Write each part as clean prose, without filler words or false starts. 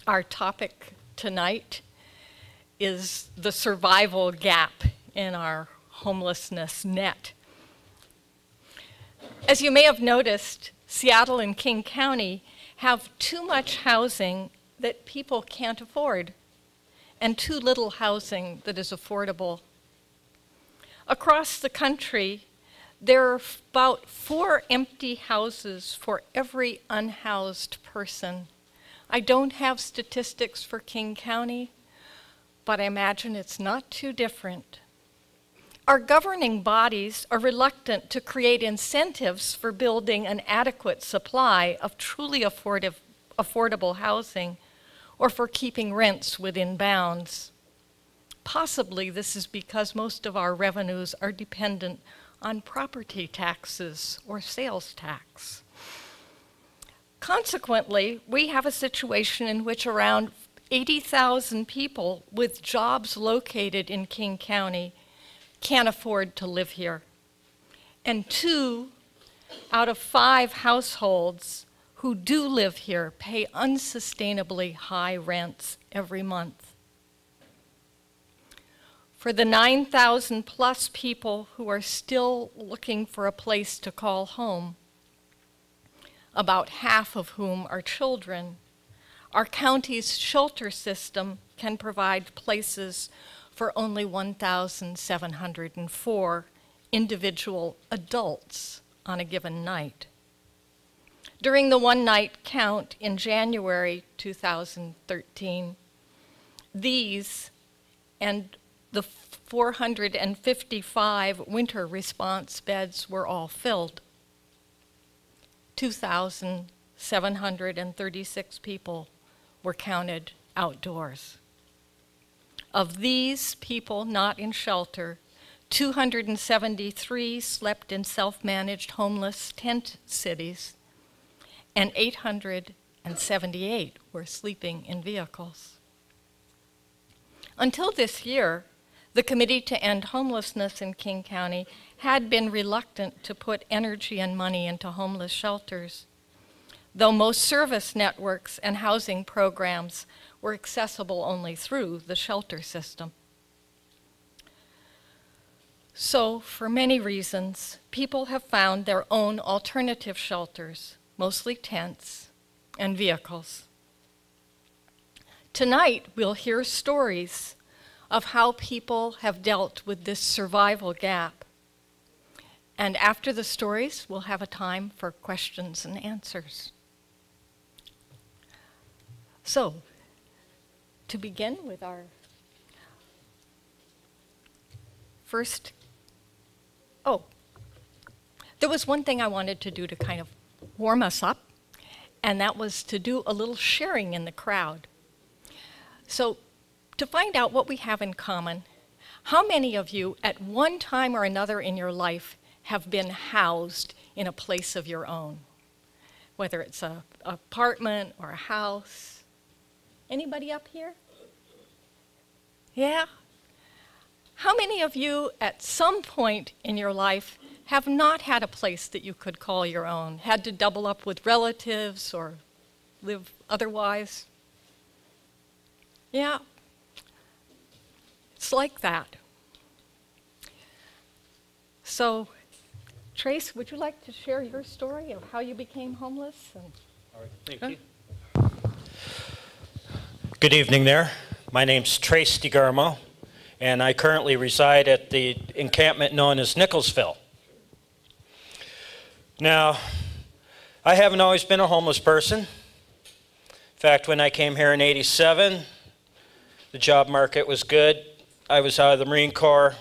Our topic tonight is the survival gap in our homelessness net. As you may have noticed, Seattle and King County have too much housing that people can't afford and too little housing that is affordable. Across the country, there are about 4 empty houses for every unhoused person. I don't have statistics for King County, but I imagine it's not too different. Our governing bodies are reluctant to create incentives for building an adequate supply of truly affordable housing or for keeping rents within bounds. Possibly this is because most of our revenues are dependent on property taxes or sales tax. Consequently, we have a situation in which around 80,000 people with jobs located in King County can't afford to live here. And 2 out of 5 households who do live here pay unsustainably high rents every month. For the 9,000 plus people who are still looking for a place to call home, about half of whom are children, our county's shelter system can provide places for only 1,704 individual adults on a given night. During the one-night count in January 2013, these and the 455 winter response beds were all filled. 2,736 people were counted outdoors. Of these people not in shelter, 273 slept in self-managed homeless tent cities, and 878 were sleeping in vehicles. Until this year, the Committee to End Homelessness in King County had been reluctant to put energy and money into homeless shelters, though most service networks and housing programs were accessible only through the shelter system. So, for many reasons, people have found their own alternative shelters, mostly tents and vehicles. Tonight, we'll hear stories of how people have dealt with this survival gap. And after the stories, we'll have a time for questions and answers. So, to begin with our first, there was one thing I wanted to do to kind of warm us up, and that was to do a little sharing in the crowd. So, to find out what we have in common, how many of you at one time or another in your life have been housed in a place of your own? Whether it's an apartment or a house. Anybody up here? Yeah? How many of you at some point in your life have not had a place that you could call your own, had to double up with relatives or live otherwise? Yeah, it's like that. So, Trace, would you like to share your story of how you became homeless? All right, thank you. Good evening there. My name's Trace DeGarmo, and I currently reside at the encampment known as Nicholsville. Now, I haven't always been a homeless person. In fact, when I came here in '87, the job market was good. I was out of the Marine Corps.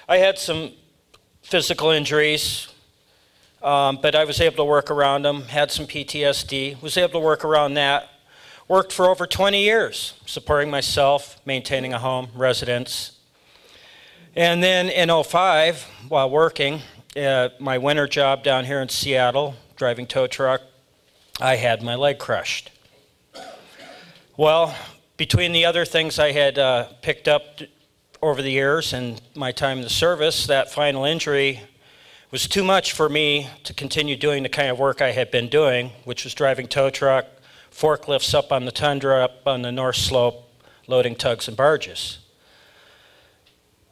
I had some physical injuries, but I was able to work around them, had some PTSD, was able to work around that. Worked for over 20 years, supporting myself, maintaining a home, residence. And then in '05, while working, my winter job down here in Seattle, driving tow truck, I had my leg crushed. Well, between the other things I had picked up over the years and my time in the service, that final injury was too much for me to continue doing the kind of work I had been doing, which was driving tow truck, forklifts up on the tundra, up on the North Slope, loading tugs and barges.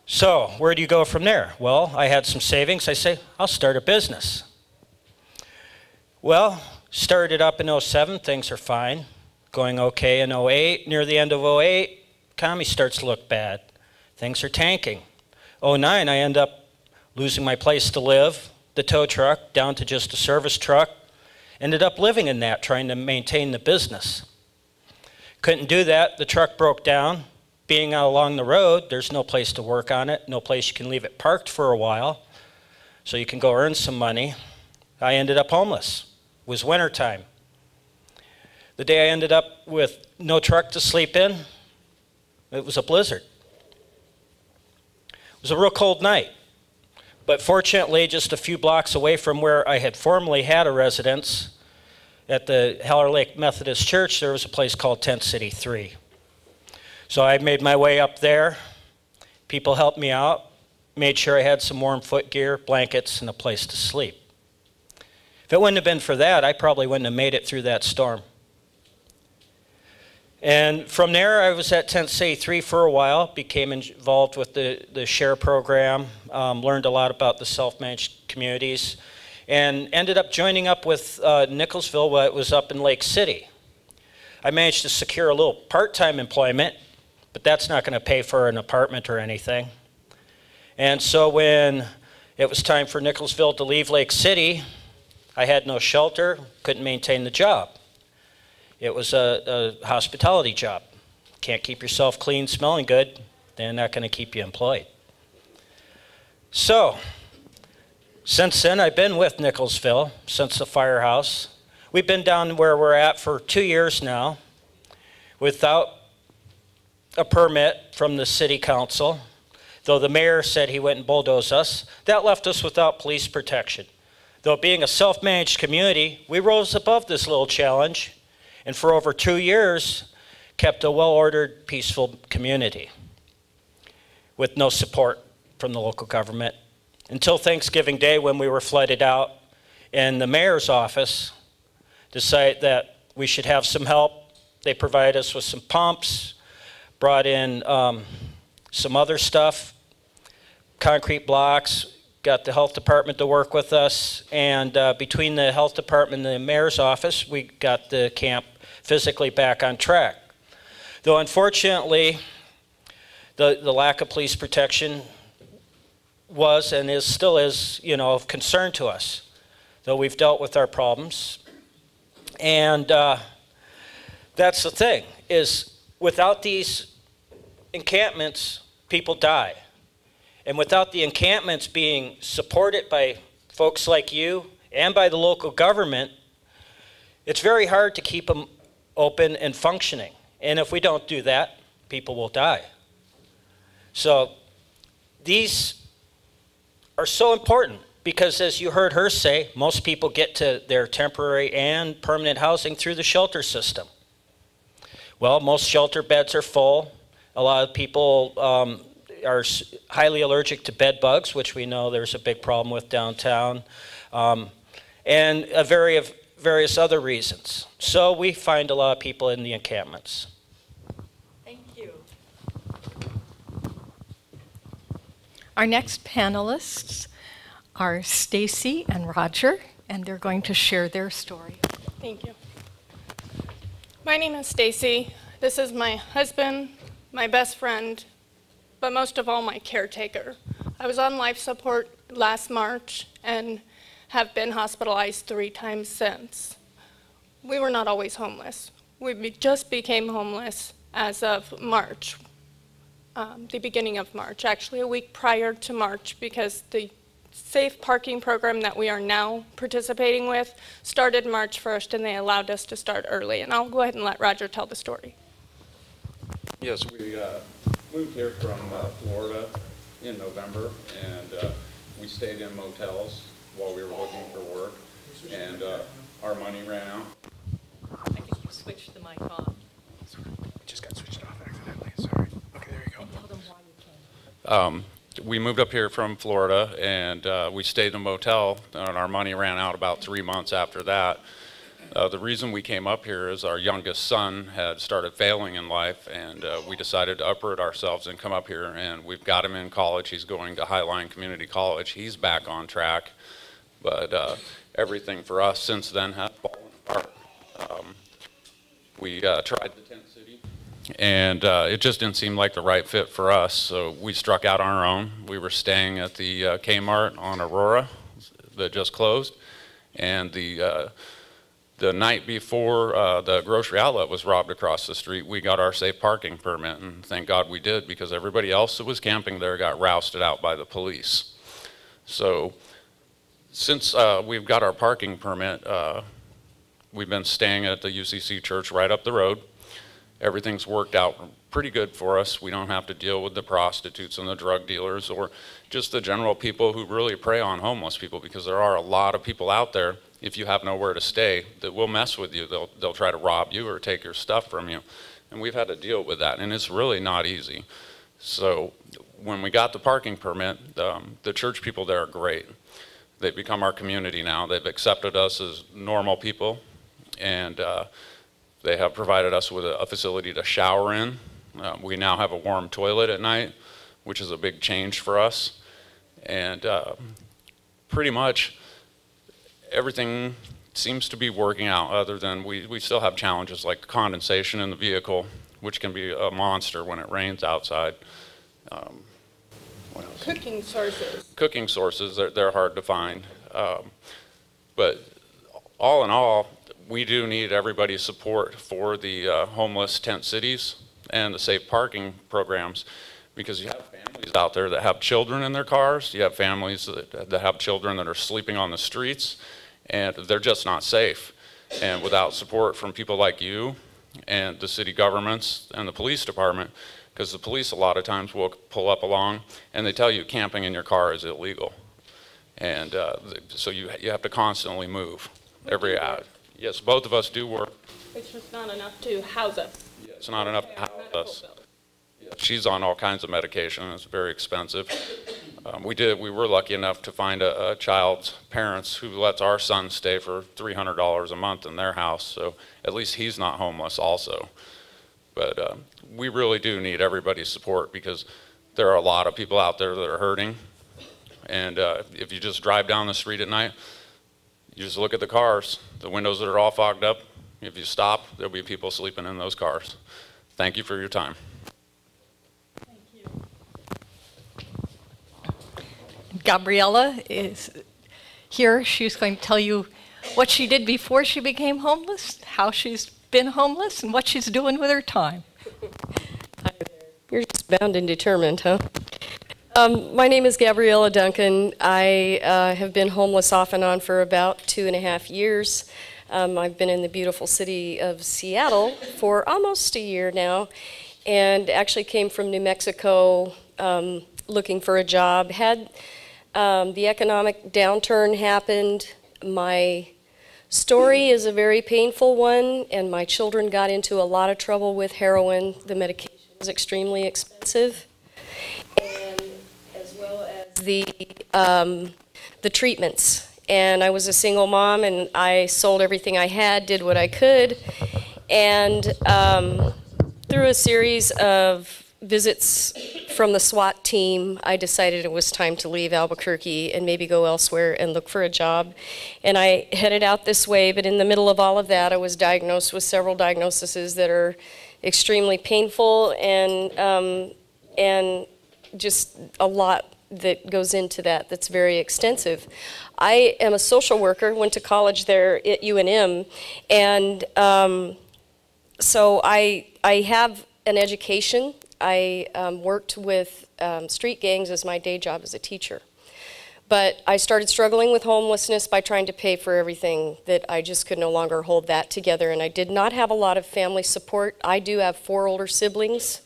So where do you go from there? Well, I had some savings. I say, I'll start a business. Well, started up in 07, things are fine, going okay in 08. Near the end of 08, economy starts to look bad. Things are tanking. 09, I end up losing my place to live, the tow truck, down to just a service truck. Ended up living in that, trying to maintain the business. Couldn't do that, the truck broke down. Being out along the road, there's no place to work on it, no place you can leave it parked for a while, so you can go earn some money. I ended up homeless. It was wintertime. The day I ended up with no truck to sleep in, it was a blizzard. It was a real cold night. But fortunately, just a few blocks away from where I had formerly had a residence, at the Heller Lake Methodist Church, there was a place called Tent City 3. So I made my way up there. People helped me out, made sure I had some warm footgear, blankets, and a place to sleep. If it wouldn't have been for that, I probably wouldn't have made it through that storm. And from there, I was at Tent City 3 for a while, became involved with the SHARE program, learned a lot about the self-managed communities, and ended up joining up with Nicholsville, while it was up in Lake City. I managed to secure a little part-time employment, but that's not going to pay for an apartment or anything. And so when it was time for Nicholsville to leave Lake City, I had no shelter, couldn't maintain the job. It was a hospitality job. Can't keep yourself clean, smelling good, they're not going to keep you employed. So, since then, I've been with Nicholsville, since the firehouse. We've been down where we're at for 2 years now, without a permit from the city council, though the mayor said he went and bulldozed us. That left us without police protection. Though being a self-managed community, we rose above this little challenge, and for over 2 years, kept a well-ordered, peaceful community with no support from the local government until Thanksgiving Day, when we were flooded out, and the mayor's office decided that we should have some help. They provided us with some pumps, brought in some other stuff, concrete blocks, got the health department to work with us, and between the health department and the mayor's office, we got the camp physically back on track. Though unfortunately, the lack of police protection was and is still is, of concern to us, though we've dealt with our problems. And that's the thing, is without these encampments, people die. And without the encampments being supported by folks like you and by the local government, it's very hard to keep them open and functioning. And if we don't do that, people will die. So these are so important because, as you heard her say, most people get to their temporary and permanent housing through the shelter system. Well, most shelter beds are full. A lot of people are highly allergic to bed bugs, which we know there's a big problem with downtown, and various other reasons. So we find a lot of people in the encampments. Thank you. Our next panelists are Stacy and Roger, and they're going to share their story. Thank you. My name is Stacy. This is my husband, my best friend, but most of all, my caretaker. I was on life support last March and have been hospitalized 3 times since. We were not always homeless. We just became homeless as of March, the beginning of March, actually a week prior to March, because the safe parking program that we are now participating with started March 1st, and they allowed us to start early. And I'll go ahead and let Roger tell the story. Yes, we moved here from Florida in November, and we stayed in motels while we were looking for work, and our money ran out. I think you switched the mic off. It just got switched off accidentally, sorry. Okay, there you go. Tell them why you came. We moved up here from Florida, and we stayed in a motel, and our money ran out about 3 months after that. The reason we came up here is our youngest son had started failing in life, and we decided to uproot ourselves and come up here, and we've got him in college. He's going to Highline Community College. He's back on track, but everything for us since then has fallen apart. We tried the tent city, and it just didn't seem like the right fit for us, so we struck out on our own. We were staying at the Kmart on Aurora that just closed, and the night before the grocery outlet was robbed across the street, we got our safe parking permit, and thank God we did, because everybody else that was camping there got rousted out by the police. So since we've got our parking permit, we've been staying at the UCC church right up the road. Everything's worked out pretty good for us. We don't have to deal with the prostitutes and the drug dealers or just the general people who really prey on homeless people, because there are a lot of people out there, if you have nowhere to stay, that will mess with you. They'll try to rob you or take your stuff from you. And we've had to deal with that, and it's really not easy. So when we got the parking permit, the church people there are great. They've become our community now. They've accepted us as normal people, and they have provided us with a facility to shower in. We now have a warm toilet at night, which is a big change for us. And pretty much everything seems to be working out, other than we still have challenges like condensation in the vehicle, which can be a monster when it rains outside. What else? Cooking sources. Cooking sources, they're hard to find. But all in all, we do need everybody's support for the homeless tent cities and the safe parking programs, because you have families out there that have children in their cars. You have families that have children that are sleeping on the streets, and they're just not safe. And without support from people like you and the city governments and the police department, because the police a lot of times will pull up along and they tell you camping in your car is illegal. And so you have to constantly move every hour. Yes, both of us do work. It's just not enough to house us. Yeah, it's not enough to house us. Yeah, she's on all kinds of medication. It's very expensive. We were lucky enough to find a child's parents who lets our son stay for $300 a month in their house, so at least he's not homeless also. But we really do need everybody's support, because there are a lot of people out there that are hurting. And if you just drive down the street at night, you just look at the cars, the windows that are all fogged up. If you stop, there'll be people sleeping in those cars. Thank you for your time. Thank you. Gabriella is here. She's going to tell you what she did before she became homeless, how she's been homeless, and what she's doing with her time. Hi there. You're just bound and determined, huh? My name is Gabriella Duncan. I have been homeless off and on for about 2.5 years. I've been in the beautiful city of Seattle for almost a year now, and actually came from New Mexico looking for a job. Had the economic downturn happened. My story is a very painful one, and my children got into a lot of trouble with heroin. The medication is extremely expensive, and as well as the treatments. And I was a single mom, and I sold everything I had, did what I could, and through a series of visits from the SWAT team, I decided it was time to leave Albuquerque and maybe go elsewhere and look for a job. And I headed out this way, but in the middle of all of that, I was diagnosed with several diagnoses that are extremely painful, and just a lot that goes into that that's very extensive. I am a social worker, went to college there at UNM, and so I have an education. I worked with street gangs as my day job as a teacher. But I started struggling with homelessness by trying to pay for everything that I just could no longer hold that together, and I did not have a lot of family support. I do have 4 older siblings,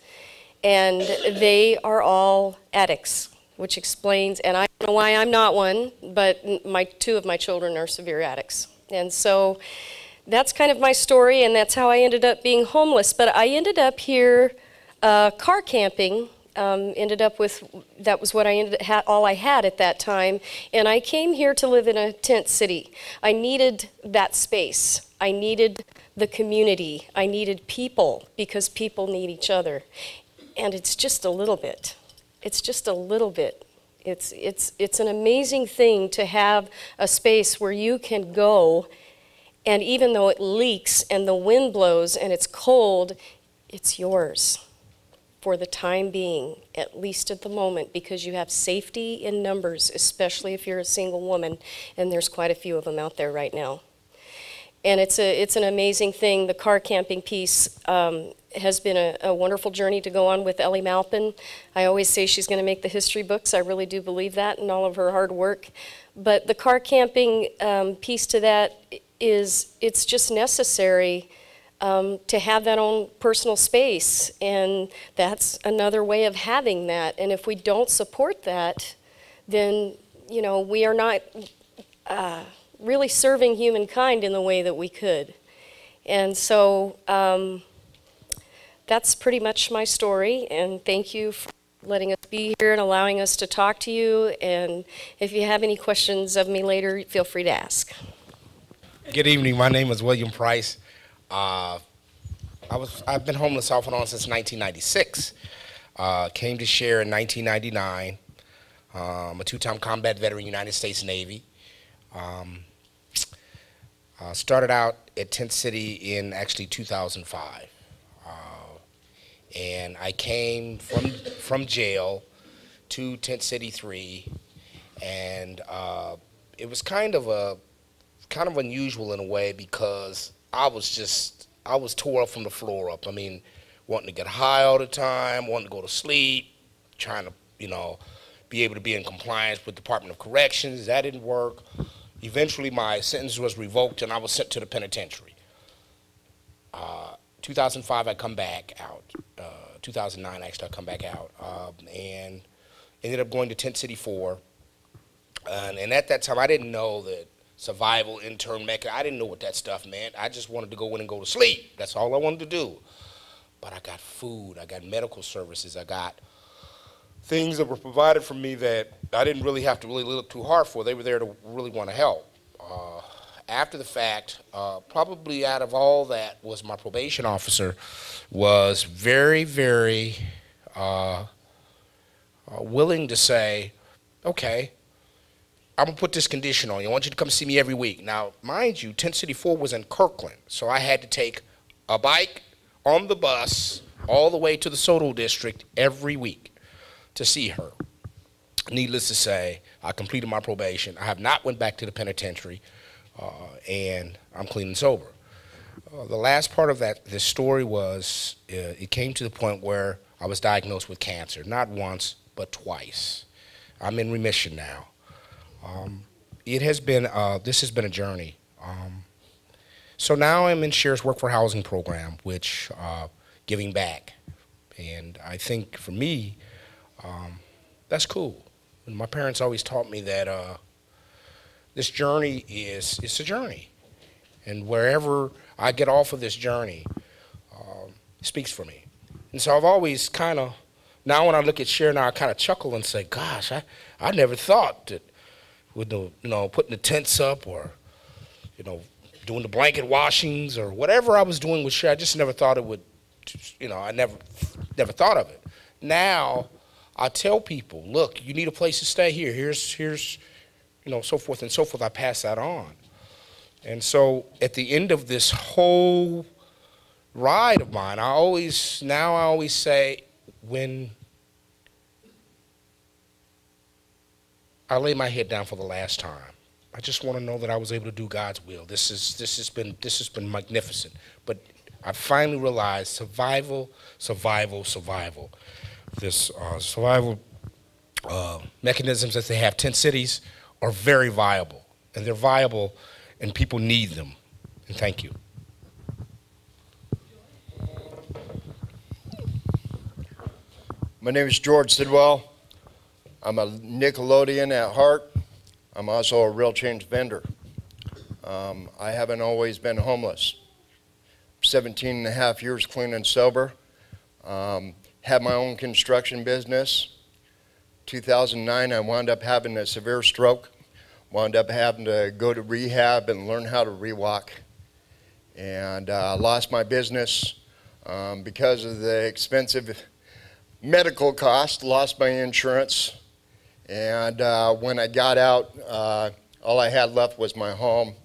and they are all addicts, which explains, and I don't know why I'm not one, but 2 of my children are severe addicts. And so that's kind of my story, and that's how I ended up being homeless. But I ended up here car camping ended up with, that was what all I had at that time, and I came here to live in a tent city. I needed that space. I needed the community. I needed people, because people need each other. And it's just a little bit. It's just a little bit. It's an amazing thing to have a space where you can go, and even though it leaks and the wind blows and it's cold, it's yours for the time being, at least at the moment, because you have safety in numbers, especially if you're a single woman, and there's quite a few of them out there right now. And it's an amazing thing. The car camping piece has been a wonderful journey to go on with Ellie Maupin. I always say she's going to make the history books. I really do believe that, and all of her hard work. But the car camping piece to that is, it's just necessary to have that own personal space, and that's another way of having that. And if we don't support that, then, you know, we are not really serving humankind in the way that we could. And so that's pretty much my story, and thank you for letting us be here and allowing us to talk to you. And if you have any questions of me later, feel free to ask. Good evening. My name is William Price. I've been homeless off and on since 1996. Came to share in 1999. I'm a two-time combat veteran, United States Navy. Started out at Tent City in actually 2005. And I came from jail to Tent City 3, and it was kind of unusual in a way, because I was tore up from the floor up. I mean, wanting to get high all the time, wanting to go to sleep, trying to, you know, be able to be in compliance with Department of Corrections. That didn't work. Eventually, my sentence was revoked, and I was sent to the penitentiary. 2005, I come back out. 2009, actually, I come back out, and ended up going to Tent City 4. And at that time, I didn't know that survival, intern mecha, I didn't know what that stuff meant. I just wanted to go in and go to sleep. That's all I wanted to do. But I got food, I got medical services, I got things that were provided for me that I didn't really have to really look too hard for. They were there to really want to help. After the fact, probably out of all that, was my probation officer was very, very willing to say, okay, I'm going to put this condition on you. I want you to come see me every week. Now, mind you, Tent City 4 was in Kirkland, so I had to take a bike on the bus all the way to the Soto District every week to see her. Needless to say, I completed my probation. I have not went back to the penitentiary, and I'm clean and sober. The last part of this story was, it came to the point where I was diagnosed with cancer, not once, but twice. I'm in remission now. This has been a journey. So now I'm in Sheriff's Work for Housing program, which giving back. And I think for me, that's cool. And my parents always taught me that this journey it's a journey. And wherever I get off of this journey, it speaks for me. And so I've always kind of, now when I look at Share now, I kind of chuckle and say, gosh, I never thought that with the, you know, putting the tents up, or, you know, doing the blanket washings, or whatever I was doing with Share, I just never thought it would, you know, I never thought of it. Now I tell people, look, you need a place to stay here. Here's, you know, so forth and so forth. I pass that on. And so at the end of this whole ride of mine, I always say, when I lay my head down for the last time, I just want to know that I was able to do God's will. This has been magnificent. But I finally realized survival. This survival mechanisms that they have, tent cities, are very viable. And they're viable, and people need them. And thank you. My name is George Sidwell. I'm a Nickelodeon at heart. I'm also a real change vendor. I haven't always been homeless. 17 and a half years clean and sober. had my own construction business. 2009, I wound up having a severe stroke, wound up having to go to rehab and learn how to rewalk, and lost my business because of the expensive medical costs, lost my insurance, and when I got out, all I had left was my home,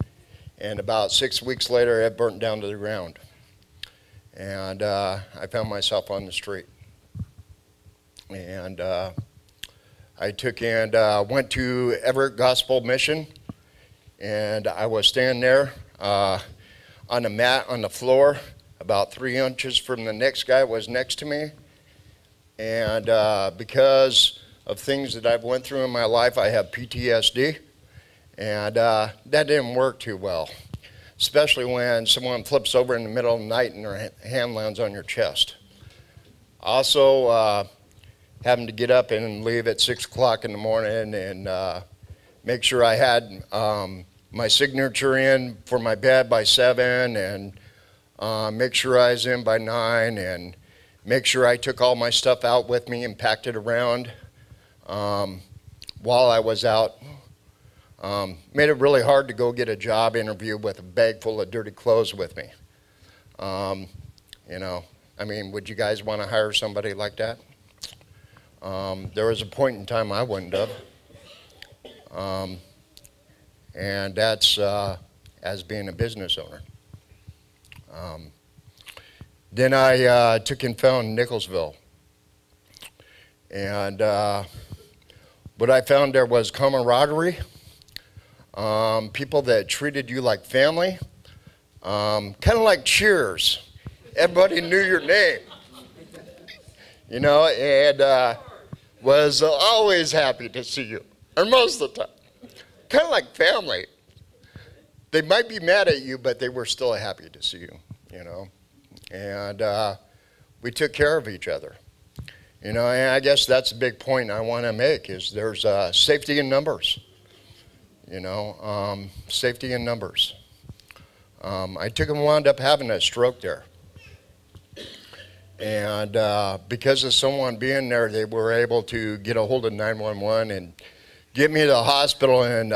and about 6 weeks later, it burnt down to the ground, and I found myself on the street. And I took and went to Everett Gospel Mission, and I was standing there on a mat on the floor, about 3 inches from the next guy was next to me. And because of things that I've went through in my life, I have PTSD, and that didn't work too well, especially when someone flips over in the middle of the night and their hand lands on your chest. Also, having to get up and leave at 6 o'clock in the morning and make sure I had my signature in for my bed by 7, and make sure I was in by 9, and make sure I took all my stuff out with me and packed it around while I was out. Made it really hard to go get a job interview with a bag full of dirty clothes with me. You know, I mean, would you guys want to hire somebody like that? There was a point in time I wouldn't have. And that's as being a business owner. Then I took and found Nicholsville. And what I found there was camaraderie, people that treated you like family, kind of like Cheers. Everybody knew your name, you know, and was always happy to see you, or most of the time. Kind of like family. They might be mad at you, but they were still happy to see you, you know. And we took care of each other. You know, and I guess that's a big point I want to make, is there's safety in numbers. You know, safety in numbers. I took and wound up having a stroke there. And because of someone being there, they were able to get a hold of 911 and get me to the hospital and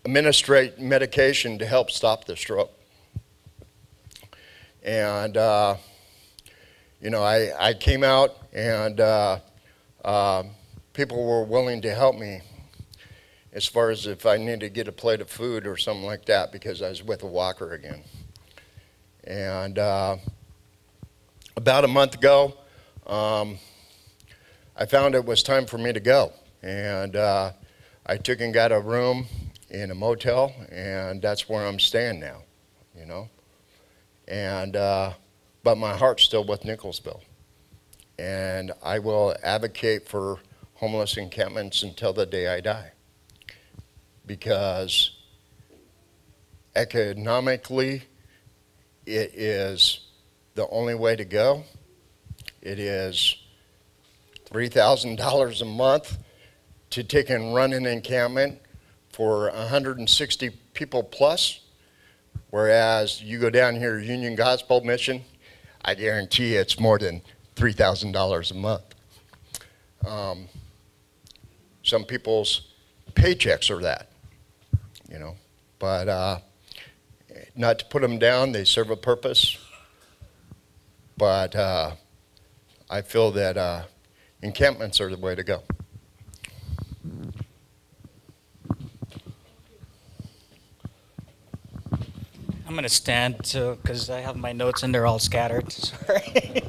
administrate medication to help stop the stroke. And, you know, I came out, and people were willing to help me as far as if I needed to get a plate of food or something like that, because I was with a walker again. And about a month ago, I found it was time for me to go. And I took and got a room in a motel, and that's where I'm staying now, you know. And but my heart's still with Nicholsville. And I will advocate for homeless encampments until the day I die. Because economically, it is the only way to go. It is $3,000 a month to take and run an encampment for 160 people plus, whereas you go down here to Union Gospel Mission, I guarantee it's more than $3,000 a month. Some people's paychecks are that, you know, but not to put them down, they serve a purpose, but I feel that encampments are the way to go. I'm going to stand because I have my notes and they're all scattered. Sorry.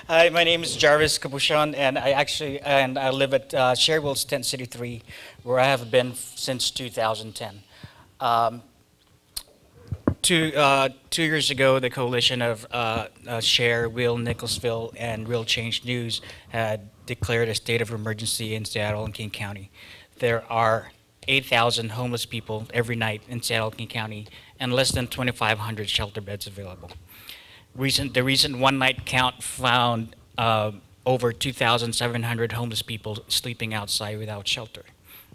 Hi, my name is Jarvis Capucion, and I live at Sherwill's Tent City 3, where I have been since 2010. 2 years ago, the coalition of Share, Will, Nicholsville, and Real Change News had declared a state of emergency in Seattle and King County. There are 8,000 homeless people every night in Seattle and King County, and less than 2,500 shelter beds available. The recent one-night count found over 2,700 homeless people sleeping outside without shelter,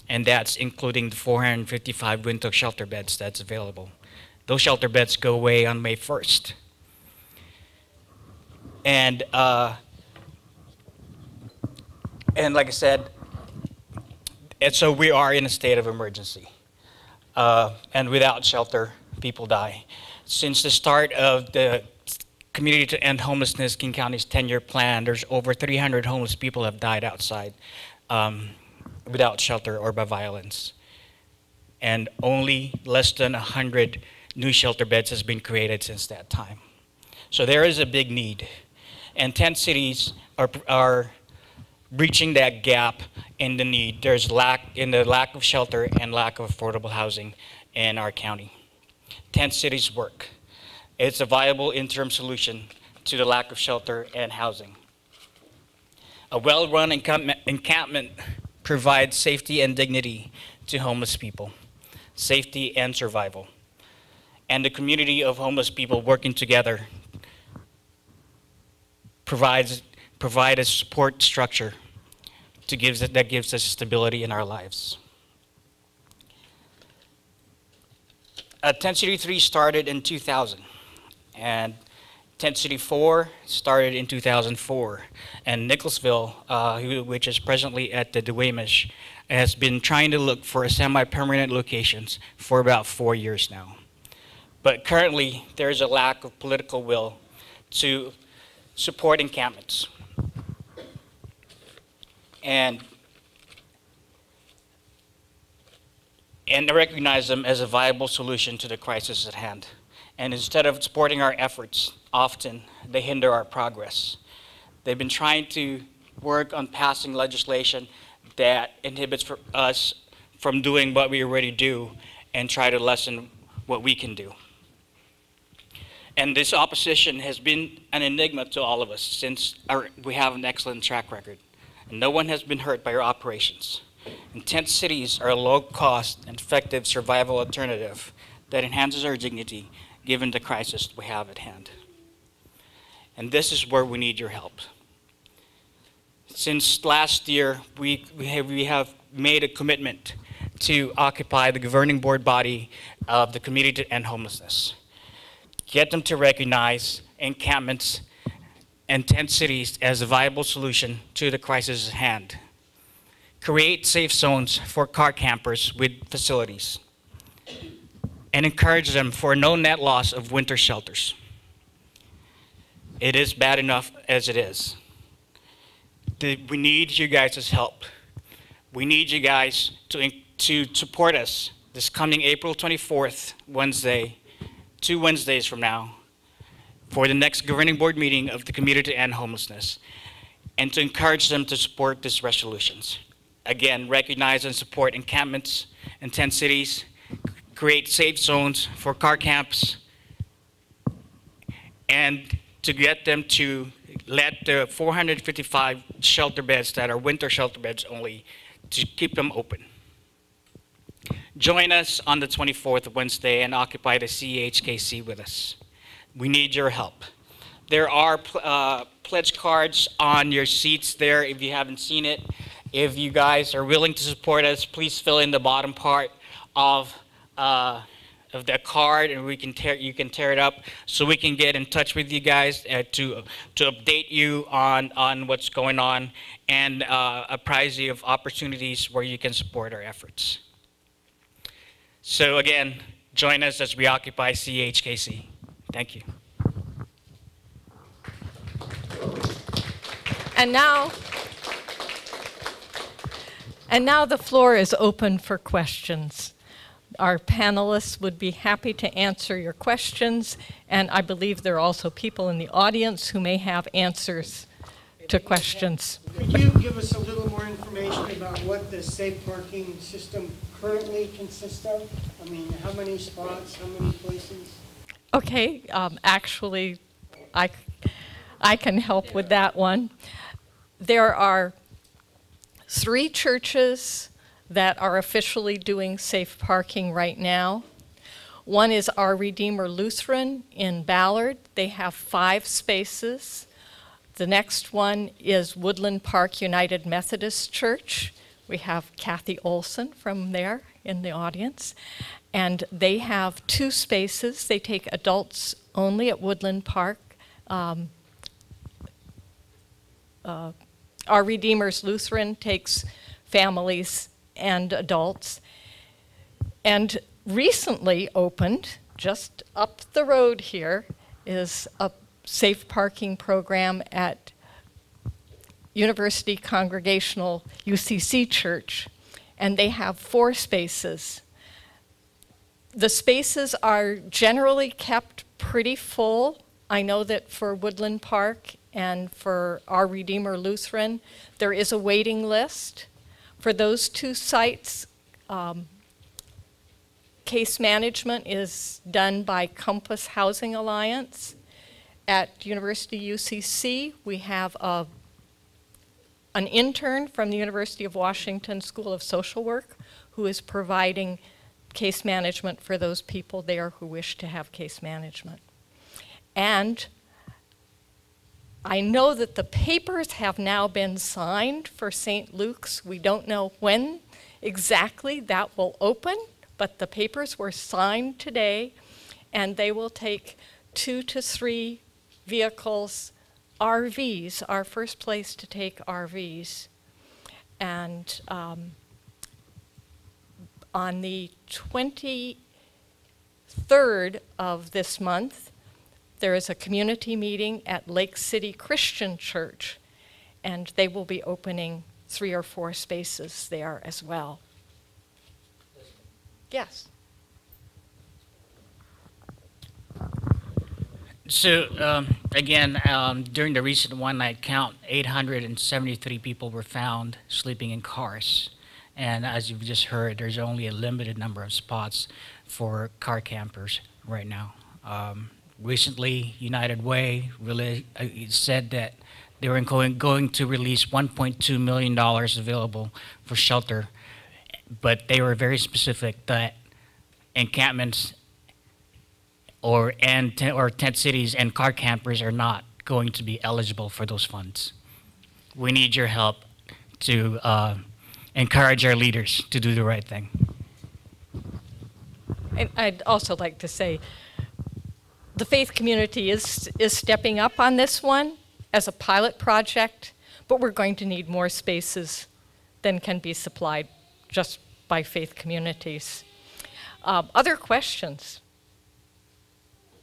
and that's including the 455 Windhoek shelter beds that's available. Those shelter beds go away on May 1st. And like I said, and so we are in a state of emergency. And without shelter, people die. Since the start of the Community to End Homelessness, King County's 10-year plan, there's over 300 homeless people have died outside without shelter or by violence. And only less than 100 new shelter beds has been created since that time. So there is a big need. And 10 cities are breaching that gap in the need. There's lack of shelter and lack of affordable housing in our county. 10 cities work. It's a viable interim solution to the lack of shelter and housing. A well-run encampment provides safety and dignity to homeless people, safety and survival. And the community of homeless people working together provide a support structure that gives us stability in our lives. Tent City 3 started in 2000, and Tent City 4 started in 2004, and Nicholsville, which is presently at the DeWamish, has been trying to look for semi-permanent locations for about 4 years now. But currently, there is a lack of political will to support encampments. And recognize them as a viable solution to the crisis at hand. And instead of supporting our efforts, often they hinder our progress. They've been trying to work on passing legislation that inhibits us from doing what we already do and try to lessen what we can do. And this opposition has been an enigma to all of us since we have an excellent track record. And no one has been hurt by our operations. And tent cities are a low-cost and effective survival alternative that enhances our dignity given the crisis we have at hand. And this is where we need your help. Since last year, we have made a commitment to occupy the governing board body of the Committee to End Homelessness. Get them to recognize encampments and tent cities as a viable solution to the crisis at hand. Create safe zones for car campers with facilities, and encourage them for no net loss of winter shelters. It is bad enough as it is. We need you guys' help. We need you guys to support us this coming April 24th, Wednesday, 2 Wednesdays from now, for the next governing board meeting of the Committee to End Homelessness, and to encourage them to support these resolutions. Again, recognize and support encampments in tent cities, create safe zones for car camps, and to get them to let the 455 shelter beds that are winter shelter beds only, to keep them open. Join us on the 24th Wednesday and occupy the CHKC with us. We need your help. There are pledge cards on your seats there if you haven't seen it. If you guys are willing to support us, please fill in the bottom part of the card, and you can tear it up so we can get in touch with you guys to update you on what's going on and apprise you of opportunities where you can support our efforts. So again, join us as we occupy CHKC. Thank you. And now the floor is open for questions. Our panelists would be happy to answer your questions, and I believe there are also people in the audience who may have answers to questions. Could you give us a little more information about what the safe parking system currently consists of? I mean, how many spots, how many places? Okay, actually, I can help with that one. There are 3 churches that are officially doing safe parking right now. One is Our Redeemer Lutheran in Ballard. They have 5 spaces. The next one is Woodland Park United Methodist Church. We have Kathy Olson from there in the audience. And they have 2 spaces. They take adults only at Woodland Park. Our Redeemer's Lutheran takes families and adults. And recently opened, just up the road here, is a safe parking program at University Congregational UCC Church, and they have 4 spaces. The spaces are generally kept pretty full. I know that for Woodland Park and for Our Redeemer Lutheran, there is a waiting list. For those 2 sites, case management is done by Compass Housing Alliance. At University UCC, we have an intern from the University of Washington School of Social Work who is providing case management for those people there who wish to have case management. And I know that the papers have now been signed for St. Luke's. We don't know when exactly that will open, but the papers were signed today, and they will take 2 to 3 vehicles, RVs, our first place to take RVs. And on the 23rd of this month, there is a community meeting at Lake City Christian Church, and they will be opening 3 or 4 spaces there as well. Yes. So again, during the recent one-night count, 873 people were found sleeping in cars. And as you've just heard, there's only a limited number of spots for car campers right now. Recently, United Way really said that they were going to release $1.2 million available for shelter, but they were very specific that encampments or tent cities and car campers are not going to be eligible for those funds. We need your help to encourage our leaders to do the right thing. And I'd also like to say, the faith community is stepping up on this one as a pilot project, but we're going to need more spaces than can be supplied just by faith communities. Other questions?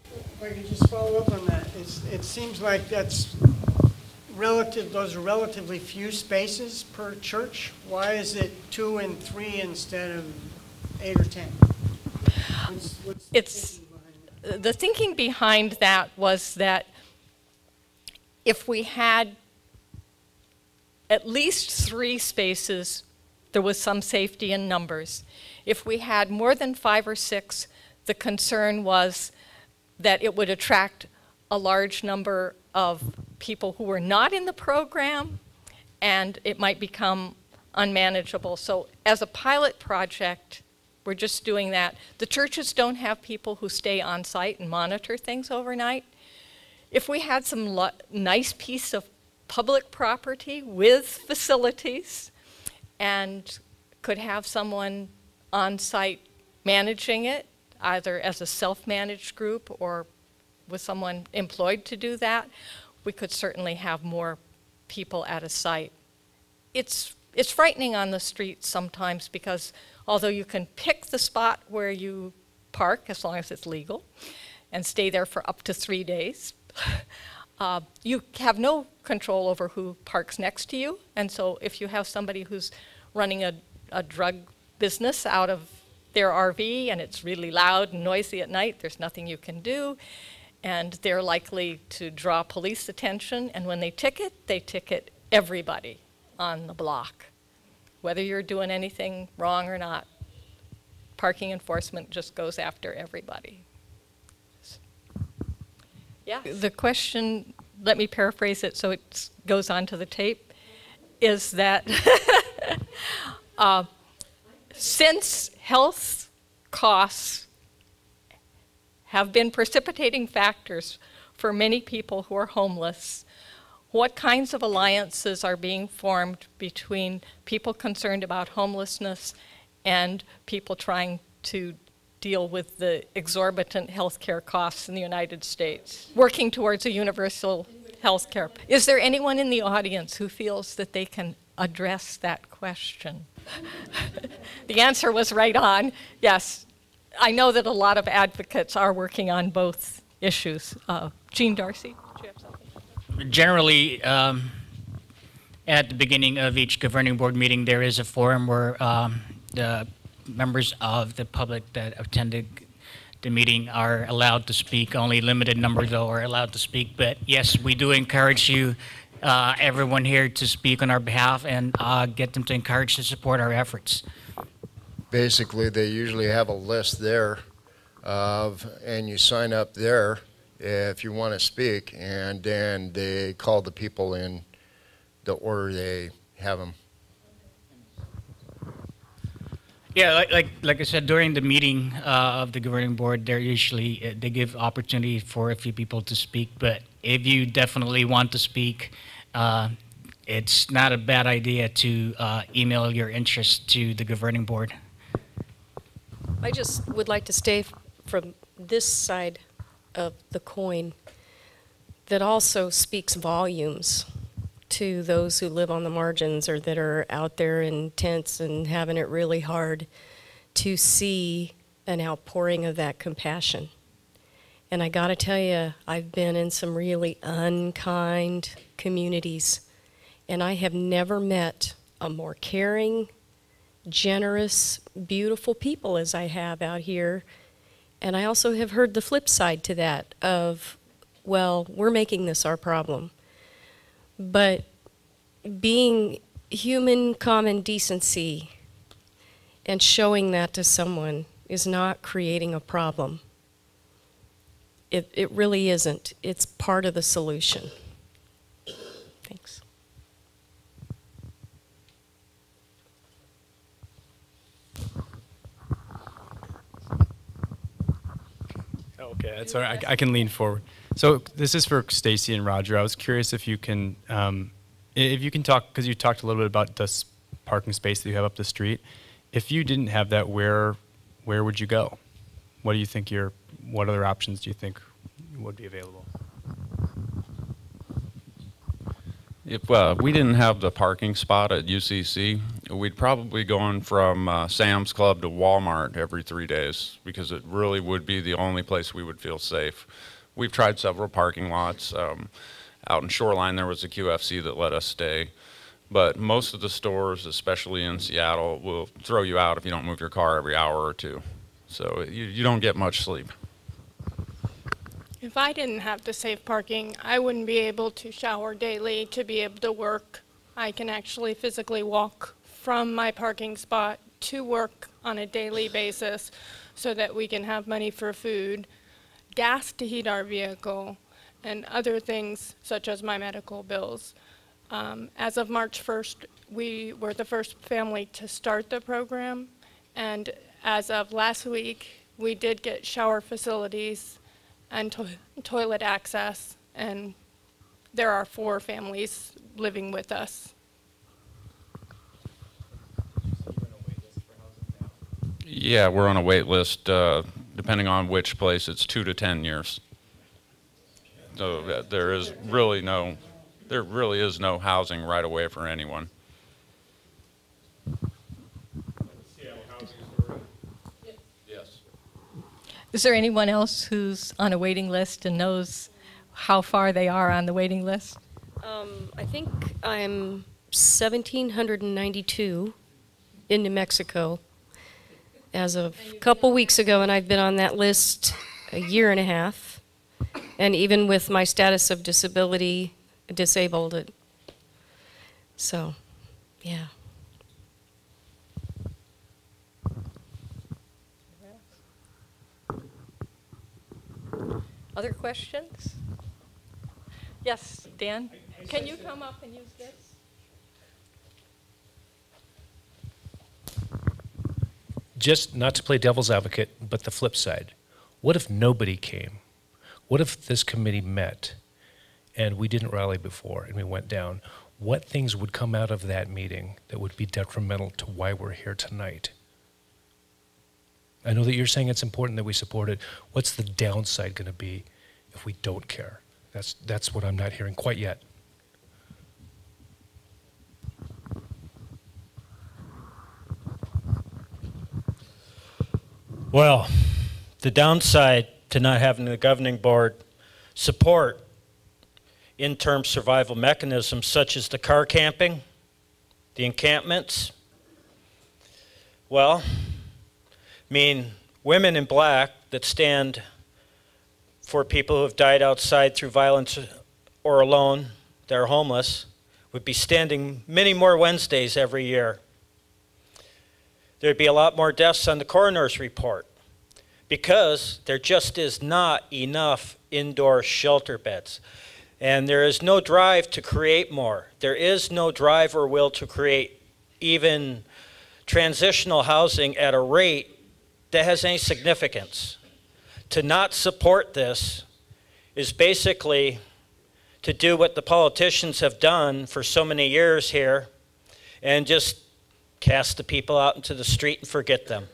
If I could just follow up on that. It seems like those are relatively few spaces per church. Why is it 2 and 3 instead of 8 or 10? The thinking behind that was that if we had at least 3 spaces, there was some safety in numbers. If we had more than 5 or 6, the concern was that it would attract a large number of people who were not in the program, and it might become unmanageable. So as a pilot project, we're just doing that. The churches don't have people who stay on site and monitor things overnight. If we had some nice piece of public property with facilities and could have someone on site managing it, either as a self-managed group or with someone employed to do that, we could certainly have more people at a site. It's frightening on the streets sometimes because although you can pick the spot where you park, as long as it's legal, and stay there for up to 3 days, you have no control over who parks next to you. And so if you have somebody who's running a drug business out of their RV and it's really loud and noisy at night, there's nothing you can do. And they're likely to draw police attention. And when they ticket everybody on the block. Whether you're doing anything wrong or not, parking enforcement just goes after everybody. Yeah. The question, let me paraphrase it so it goes onto the tape, is that since health costs have been precipitating factors for many people who are homeless, what kinds of alliances are being formed between people concerned about homelessness and people trying to deal with the exorbitant health care costs in the United States, working towards a universal health care. Is there anyone in the audience who feels that they can address that question? The answer was right on. Yes, I know that a lot of advocates are working on both issues. Jean Darcy, do you have something? Generally, at the beginning of each governing board meeting, there is a forum where the members of the public that attended the meeting are allowed to speak. Only limited numbers, though, are allowed to speak. But yes, we do encourage you, everyone here, to speak on our behalf and get them to encourage to support our efforts. Basically, they usually have a list there and you sign up there if you want to speak, and then they call the people in the order they have them. Yeah, like I said, during the meeting of the governing board, they're usually, they give opportunity for a few people to speak, but if you definitely want to speak, it's not a bad idea to email your interest to the governing board. I just would like to stay from this side of the coin that also speaks volumes to those who live on the margins or that are out there in tents and having it really hard, to see an outpouring of that compassion. And I gotta tell you, I've been in some really unkind communities, and I have never met a more caring, generous, beautiful people as I have out here. And I also have heard the flip side to that of, well, we're making this our problem. But being human common decency and showing that to someone is not creating a problem. It really isn't. It's part of the solution. Thanks. Okay, that's all right. I can lean forward. So this is for Stacy and Roger. I was curious if you can talk, because you talked a little bit about this parking space that you have up the street. If you didn't have that, where would you go? What do you think what other options do you think would be available? If we didn't have the parking spot at UCC, we'd probably go in from Sam's Club to Walmart every 3 days, because it really would be the only place we would feel safe. We've tried several parking lots. Out in Shoreline, there was a QFC that let us stay. But most of the stores, especially in Seattle, will throw you out if you don't move your car every hour or two. So you don't get much sleep. If I didn't have the safe parking, I wouldn't be able to shower daily to be able to work. I can actually physically walk from my parking spot to work on a daily basis so that we can have money for food, gas to heat our vehicle, and other things such as my medical bills. As of March 1st, we were the first family to start the program, and as of last week, we did get shower facilities and toilet access, and there are 4 families living with us. Yeah, we're on a wait list. Depending on which place, it's 2 to 10 years. So there really is no housing right away for anyone. Yes. Is there anyone else who's on a waiting list and knows how far they are on the waiting list? I think I'm 1,792 in New Mexico as of a couple weeks ago, and I've been on that list a year and a half. And even with my status of disabled, so, yeah. Other questions? Yes, Dan? Can you come up and use this? Just not to play devil's advocate, but the flip side. What if nobody came? What if this committee met and we didn't rally before and we went down? What things would come out of that meeting that would be detrimental to why we're here tonight? I know that you're saying it's important that we support it. What's the downside going to be if we don't care? That's what I'm not hearing quite yet. Well, the downside to not having the governing board support interim survival mechanisms such as the car camping, the encampments, well, I mean, women in black that stand for people who have died outside through violence or alone, that are homeless, would be standing many more Wednesdays every year. There'd be a lot more deaths on the coroner's report because there just is not enough indoor shelter beds. And there is no drive to create more. There is no drive or will to create even transitional housing at a rate that has any significance. To not support this is basically to do what the politicians have done for so many years here and just cast the people out into the street and forget them.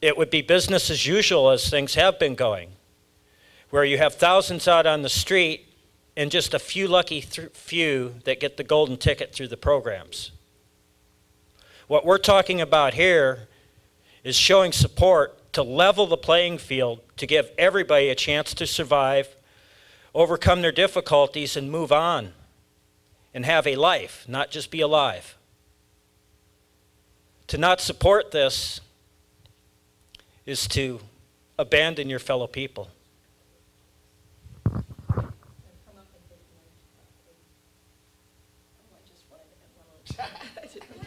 It would be business as usual as things have been going, where you have thousands out on the street and just a few lucky few that get the golden ticket through the programs. What we're talking about here is showing support to level the playing field, to give everybody a chance to survive, overcome their difficulties, and move on and have a life, not just be alive. To not support this is to abandon your fellow people.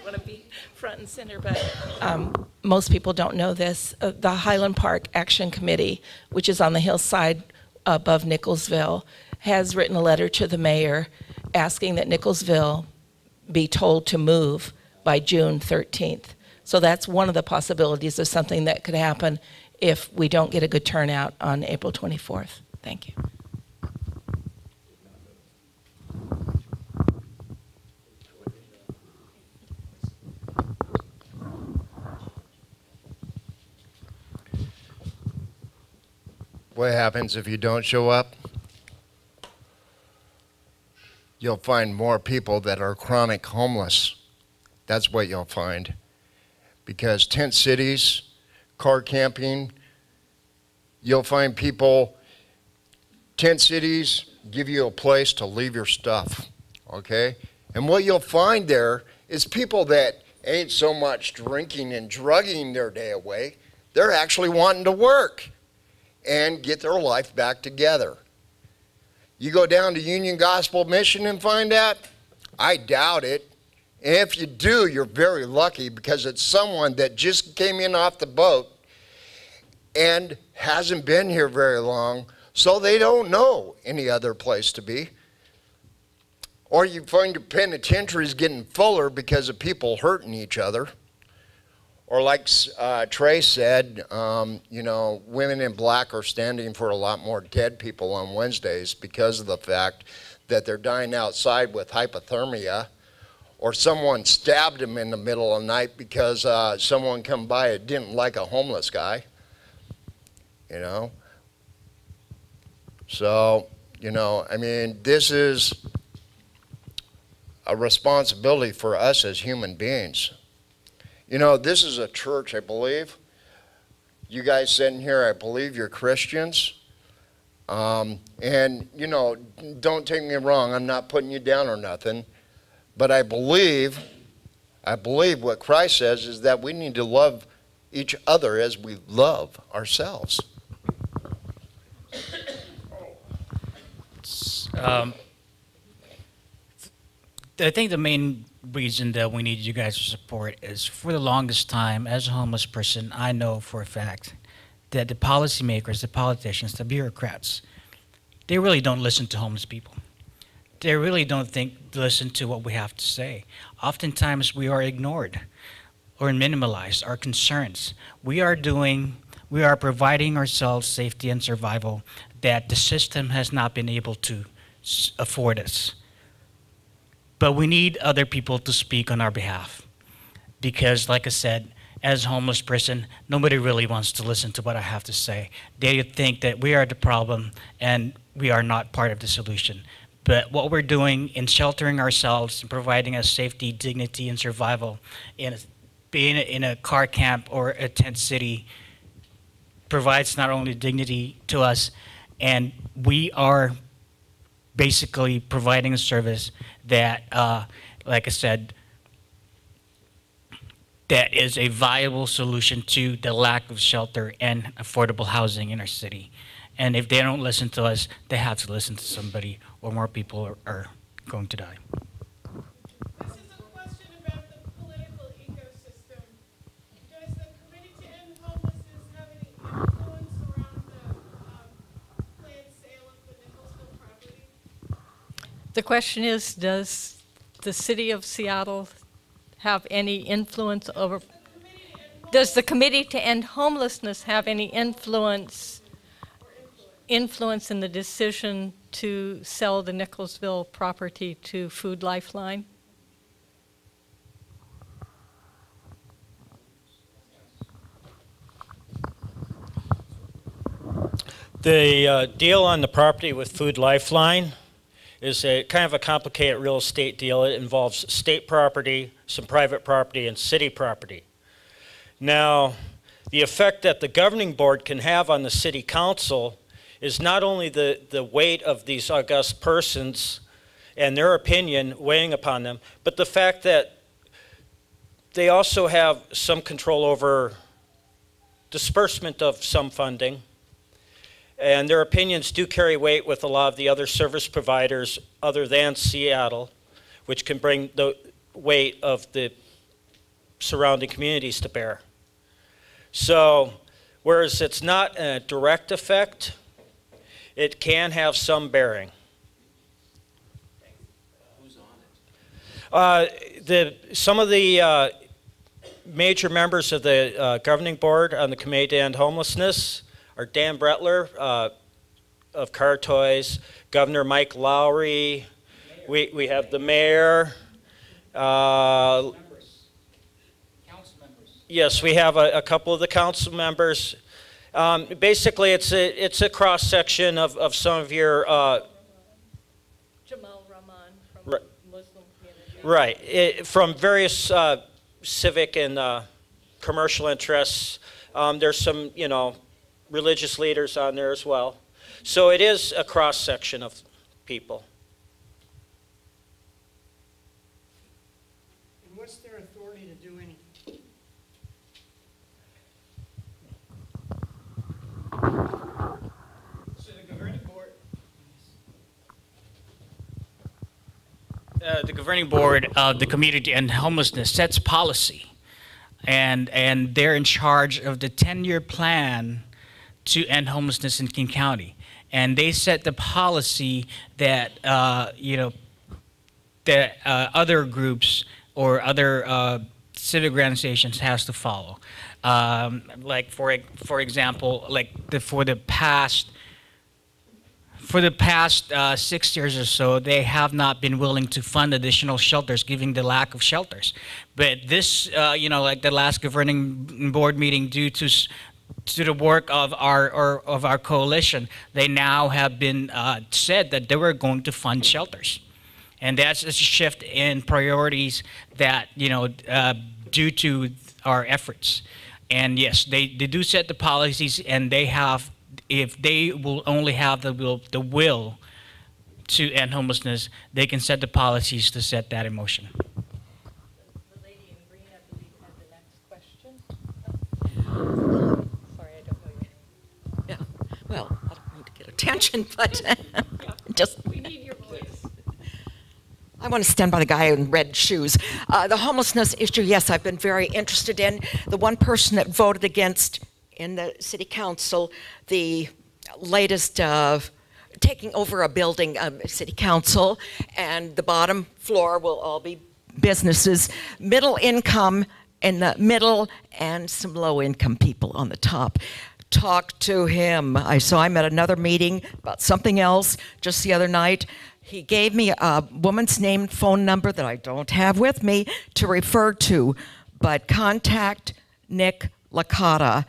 Want to be front and center, but most people don't know this. The Highland Park Action Committee, which is on the hillside above Nicholsville, has written a letter to the mayor asking that Nicholsville be told to move by June 13th. So that's one of the possibilities of something that could happen if we don't get a good turnout on April 24th. Thank you. What happens if you don't show up? You'll find more people that are chronic homeless. That's what you'll find. Because tent cities, car camping, you'll find people, tent cities give you a place to leave your stuff, okay? And what you'll find there is people that ain't so much drinking and drugging their day away, they're actually wanting to work and get their life back together. You go down to Union Gospel Mission and find that? I doubt it. And if you do, you're very lucky because it's someone that just came in off the boat and hasn't been here very long, so they don't know any other place to be. Or you find your penitentiaries getting fuller because of people hurting each other. Or like Trey said, you know, women in black are standing for a lot more dead people on Wednesdays because of the fact that they're dying outside with hypothermia, or someone stabbed them in the middle of the night because someone come by and didn't like a homeless guy, you know. So, you know, I mean, this is a responsibility for us as human beings. You know, this is a church, I believe. You guys sitting here, I believe you're Christians. And, you know, don't take me wrong, I'm not putting you down or nothing. But I believe what Christ says is that we need to love each other as we love ourselves. I think the main reason that we need you guys to support is, for the longest time, as a homeless person, I know for a fact that the policymakers, the politicians, the bureaucrats, they really don't listen to homeless people. They really don't listen to what we have to say. Oftentimes we are ignored or minimalized, our concerns. We are providing ourselves safety and survival that the system has not been able to afford us. But we need other people to speak on our behalf. Because, like I said, as a homeless person, nobody really wants to listen to what I have to say. They think that we are the problem and we are not part of the solution. But what we're doing in sheltering ourselves and providing us safety, dignity, and survival in being in a car camp or a tent city provides not only dignity to us, and we are basically providing a service that, like I said, that is a viable solution to the lack of shelter and affordable housing in our city. And if they don't listen to us, they have to listen to somebody, or more people are going to die. This is a question about the political ecosystem. Does the Committee to End Homelessness have any influence around the planned sale of the Nicholsville property? The question is, does the city of Seattle have any influence over, does the Committee to End Homelessness have any influence in the decision to sell the Nicholsville property to Food Lifeline? The deal on the property with Food Lifeline is a kind of a complicated real estate deal. It involves state property, some private property, and city property. Now, the effect that the governing board can have on the city council is not only the weight of these august persons and their opinion weighing upon them, but the fact that they also have some control over disbursement of some funding. And their opinions do carry weight with a lot of the other service providers other than Seattle, which can bring the weight of the surrounding communities to bear. So, whereas it's not a direct effect, it can have some bearing. Who's on it? Some of the major members of the governing board on the Committee to End Homelessness are Dan Bretler of Car Toys, Governor Mike Lowry, we have the mayor. Council members. Yes, we have a couple of the council members. Basically, it's a cross section of some of your Jamal Rahman from the Muslim community. right, from various civic and commercial interests. There's some, religious leaders on there as well. So it is a cross section of people. And what's their authority to do anything? So the governing board. The governing board of the Committee to End Homelessness sets policy, and they're in charge of the 10-year plan to end homelessness in King County, and they set the policy that that other groups or other civic organizations has to follow. Like for example, like for the past 6 years or so, they have not been willing to fund additional shelters, given the lack of shelters. But this, like the last governing board meeting, due to the work of our coalition, they now have been said that they were going to fund shelters, and that's a shift in priorities that due to our efforts. And yes, they do set the policies, and they have, if they will only have the will to end homelessness, they can set the policies to set that in motion. The lady in green, I believe, had the next question. Sorry, I don't know your name. Yeah, well, I don't mean to get attention, but just. We need your voice. I want to stand by the guy in red shoes. The homelessness issue, yes, I've been very interested in. The one person that voted against in the city council, the latest taking over a building, city council, and the bottom floor will all be businesses, middle income in the middle, and some low income people on the top. Talk to him. I saw him at another meeting about something else just the other night. He gave me a woman's name and phone number that I don't have with me to refer to, but contact Nick Licata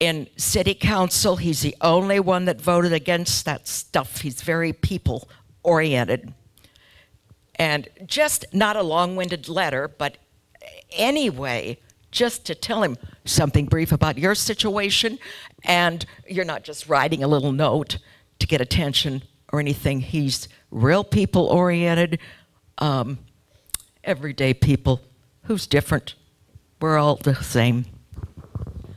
in city council. He's the only one that voted against that stuff. He's very people-oriented. And just not a long-winded letter, but anyway, just to tell him something brief about your situation, and you're not just writing a little note to get attention or anything. He's real people-oriented, everyday people who's different. We're all the same.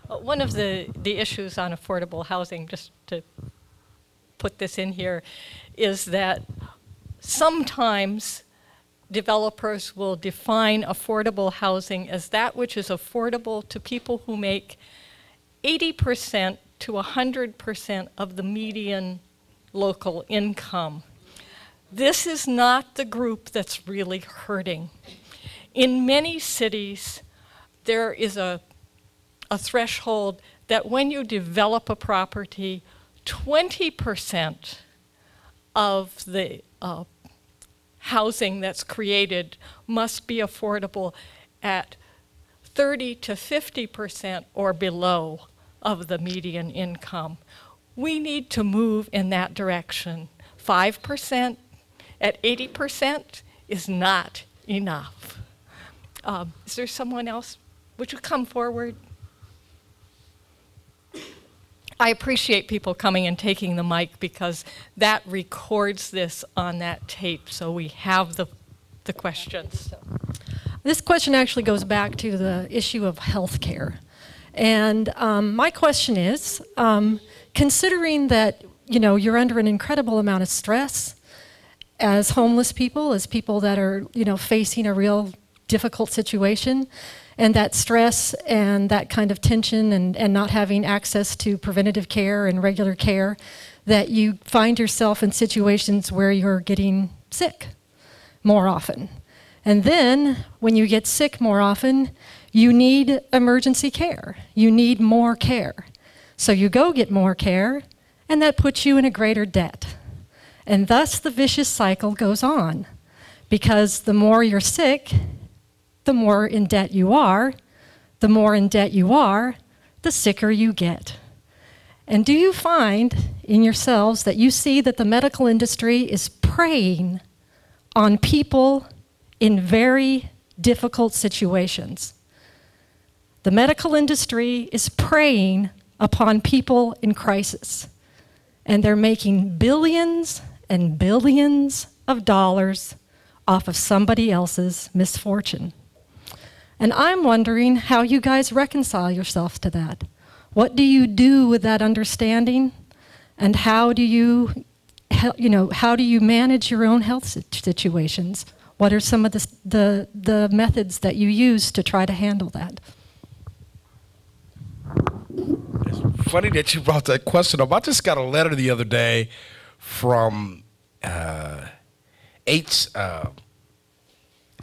One of the issues on affordable housing, just to put this in here, is that sometimes developers will define affordable housing as that which is affordable to people who make 80% to 100% of the median local income. This is not the group that's really hurting. In many cities, there is a threshold that when you develop a property, 20% of the housing that's created must be affordable at 30 to 50% or below of the median income. We need to move in that direction. 5% at 80% is not enough. Is there someone else? Would you come forward? I appreciate people coming and taking the mic because that records this on that tape, so we have the questions. This question actually goes back to the issue of health care. And my question is, considering that you're under an incredible amount of stress as homeless people, as people that are facing a real difficult situation, and that stress and that kind of tension and not having access to preventative care and regular care, that you find yourself in situations where you're getting sick more often. And then when you get sick more often, you need emergency care. You need more care. So you go get more care, and that puts you in a greater debt. And thus the vicious cycle goes on, because the more you're sick, the more in debt you are. The more in debt you are, the sicker you get. And do you find in yourselves that you see that the medical industry is preying on people in very difficult situations? The medical industry is preying upon people in crisis, and they're making billions and billions of dollars off of somebody else's misfortune. And I'm wondering how you guys reconcile yourself to that. What do you do with that understanding? And how do you manage your own health situations? What are some of the methods that you use to try to handle that? It's funny that you brought that question up. I just got a letter the other day from H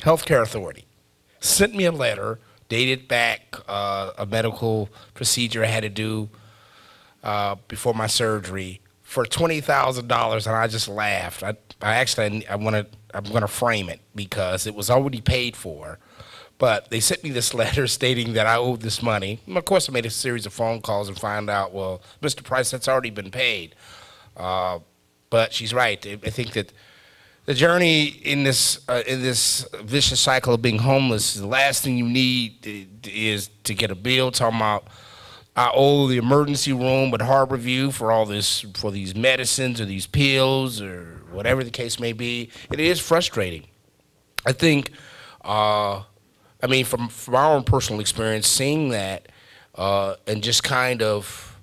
Healthcare Authority. Sent me a letter dated back a medical procedure I had to do before my surgery for $20,000, and I just laughed. I'm gonna frame it because it was already paid for. But they sent me this letter stating that I owed this money. And of course, I made a series of phone calls and found out, well, Mr. Price, that's already been paid. But she's right. I think that the journey in this vicious cycle of being homeless, the last thing you need is to get a bill talking about I owe the emergency room at Harborview for these medicines or these pills or whatever the case may be. It is frustrating. I think, from our own personal experience, seeing that and just kind of,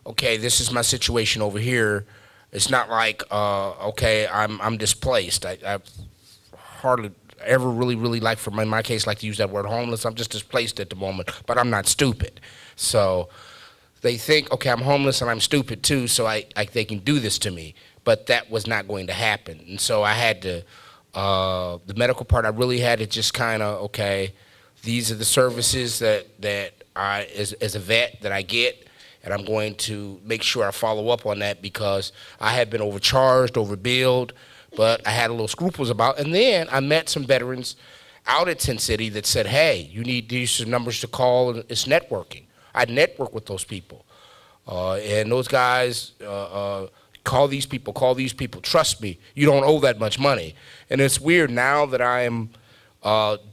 okay, this is my situation over here. It's not like, okay, I'm displaced. I hardly ever really like, in my case, like to use that word homeless. I'm just displaced at the moment, but I'm not stupid. So they think, okay, I'm homeless and I'm stupid too, so they can do this to me. But that was not going to happen. And so I had to, the medical part, I really had to just kind of, okay, these are the services that I, as a vet, that I get. And I'm going to make sure I follow up on that because I had been overcharged, overbilled, but I had a little scruples about. And then I met some veterans out at Tent City that said, hey, you need these numbers to call, and it's networking. I network with those people. And those guys, call these people, trust me, you don't owe that much money. And it's weird now that I am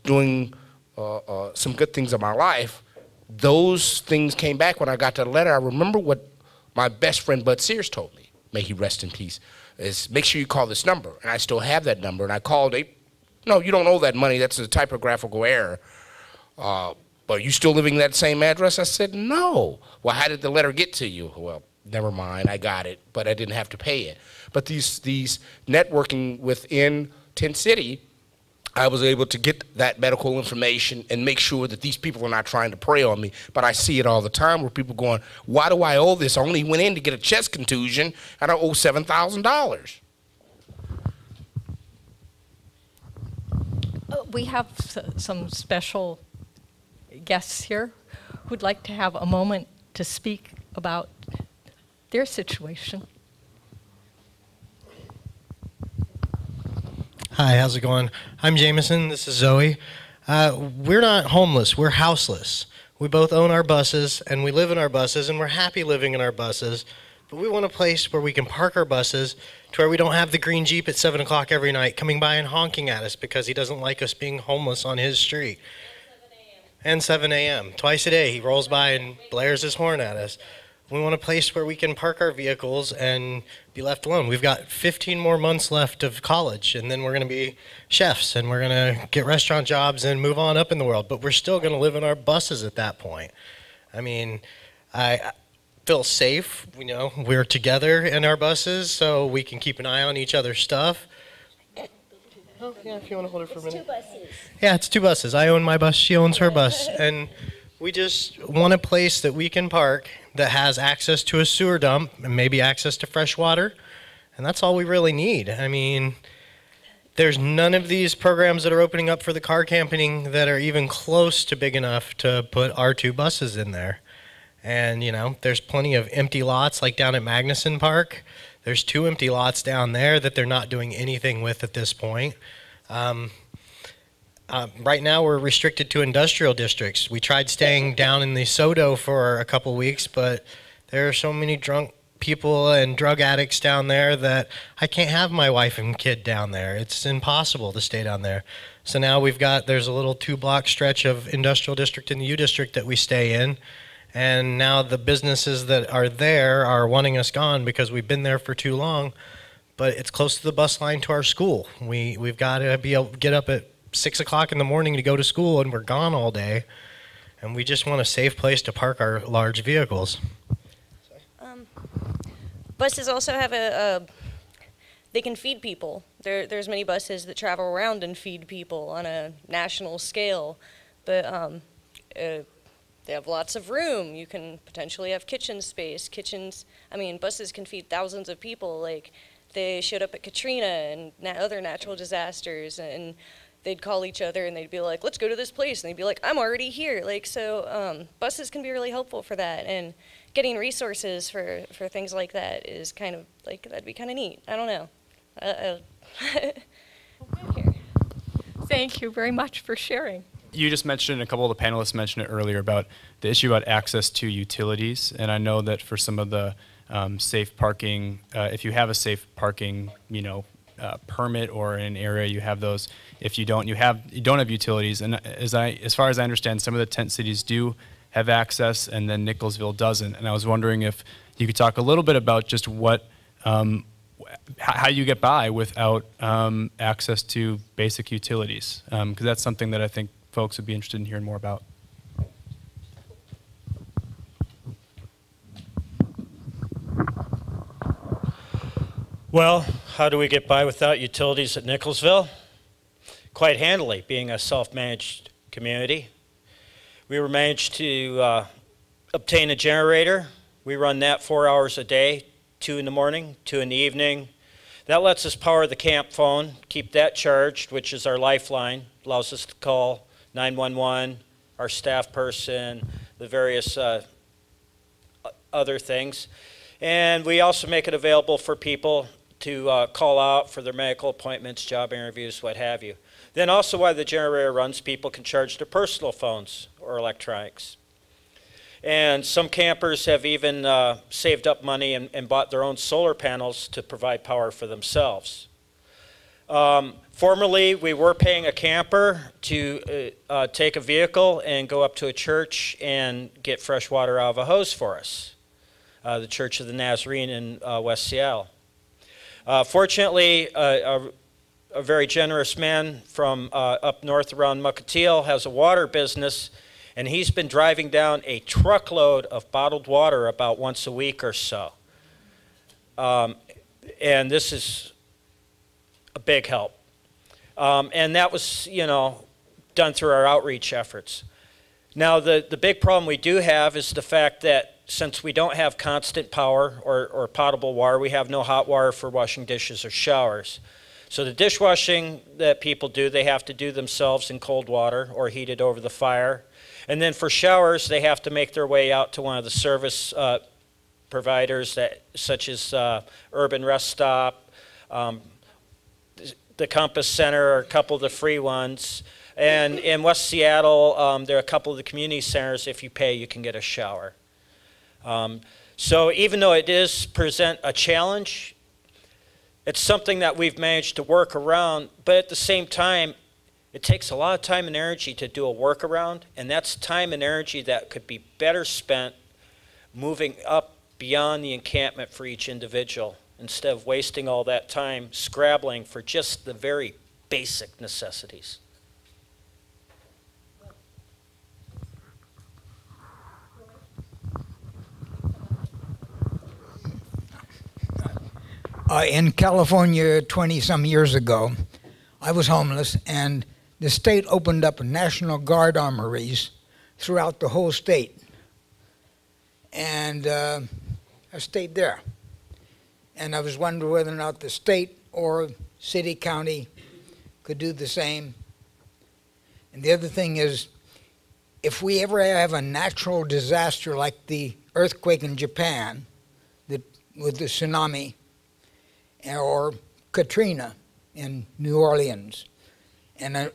doing some good things in my life, those things came back when I got that letter. I remember what my best friend Bud Sears told me, may he rest in peace, is make sure you call this number. And I still have that number, and I called it. No, you don't owe that money. That's a typographical error. But you still living that same address? I said, no. Well, how did the letter get to you? Well, never mind, I got it, but I didn't have to pay it. But these networking within Tent City, I was able to get that medical information and make sure that these people are not trying to prey on me. But I see it all the time where people going, why do I owe this? I only went in to get a chest contusion, and I owe $7,000. We have some special guests here who'd like to have a moment to speak about their situation. Hi, how's it going? I'm Jameson, this is Zoe. We're not homeless, we're houseless. We both own our buses, and we live in our buses, and we're happy living in our buses, but we want a place where we can park our buses to where we don't have the green Jeep at 7 o'clock every night coming by and honking at us because he doesn't like us being homeless on his street. And 7 a.m. Twice a day he rolls by and blares his horn at us. We want a place where we can park our vehicles and be left alone. We've got 15 more months left of college, and then we're going to be chefs, and we're going to get restaurant jobs and move on up in the world, but we're still going to live in our buses at that point. I mean, I feel safe. You know, we're together in our buses, so we can keep an eye on each other's stuff. Oh, yeah, if you want to hold it for a minute. 2 buses. Yeah, it's 2 buses. I own my bus, she owns her bus, and we just want a place that we can park that has access to a sewer dump and maybe access to fresh water, and that's all we really need. I mean, there's none of these programs that are opening up for the car camping that are even close to big enough to put our 2 buses in there. And, you know, there's plenty of empty lots like down at Magnuson Park. There's 2 empty lots down there that they're not doing anything with at this point. Right now we're restricted to industrial districts. We tried staying down in the Sodo for a couple weeks, but there are so many drunk people and drug addicts down there that I can't have my wife and kid down there. It's impossible to stay down there. So now there's a little 2-block stretch of industrial district in the U district that we stay in. And now the businesses that are there are wanting us gone because we've been there for too long, but it's close to the bus line to our school. We've got to be able to get up at 6 o'clock in the morning to go to school, and we're gone all day. And we just want a safe place to park our large vehicles. Buses also have they can feed people. There's many buses that travel around and feed people on a national scale, but they have lots of room. You can potentially have kitchen space. Buses can feed thousands of people. Like, they showed up at Katrina and other natural disasters, and they'd call each other and they'd be like, let's go to this place. And they'd be like, I'm already here. Like, so buses can be really helpful for that. And getting resources for things like that is kind of, like, that'd be kind of neat. I don't know. Thank you very much for sharing. You just mentioned, a couple of the panelists mentioned it earlier, about the issue about access to utilities. And I know that for some of the safe parking, if you have a safe parking, permit, or in an area you have those. If you don't, you don't have utilities. And as far as I understand, some of the tent cities do have access, and then Nicholsville doesn't. And I was wondering if you could talk a little bit about just how you get by without access to basic utilities, because that's something that I think folks would be interested in hearing more about. Well, how do we get by without utilities at Nicholsville? Quite handily, being a self-managed community. We were managed to obtain a generator. We run that 4 hours a day, 2 in the morning, 2 in the evening. That lets us power the camp phone, keep that charged, which is our lifeline, allows us to call 911, our staff person, the various other things. And we also make it available for people to call out for their medical appointments, job interviews, what have you. Then also while the generator runs, people can charge their personal phones or electronics. And some campers have even saved up money and bought their own solar panels to provide power for themselves. Formerly, we were paying a camper to take a vehicle and go up to a church and get fresh water out of a hose for us, the Church of the Nazarene in West Seattle. Fortunately, a very generous man from up north around Mukilteo has a water business, and he's been driving down a truckload of bottled water about once a week or so. And this is a big help. And that was, you know, done through our outreach efforts. Now, the big problem we do have is the fact that since we don't have constant power or potable water, we have no hot water for washing dishes or showers. So the dishwashing that people do, they have to do themselves in cold water or heated over the fire. And then for showers, they have to make their way out to one of the service providers, such as Urban Rest Stop, the Compass Center, or a couple of the free ones. And in West Seattle, there are a couple of the community centers. If you pay, you can get a shower. So even though it does present a challenge, it's something that we've managed to work around, but at the same time, it takes a lot of time and energy to do a workaround, and that's time and energy that could be better spent moving up beyond the encampment for each individual, instead of wasting all that time scrabbling for just the very basic necessities. In California 20-some years ago, I was homeless, and the state opened up National Guard armories throughout the whole state. And I stayed there. And I was wondering whether or not the state or city, county could do the same. And the other thing is, if we ever have a natural disaster like the earthquake in Japan with the tsunami, or Katrina in New Orleans, and a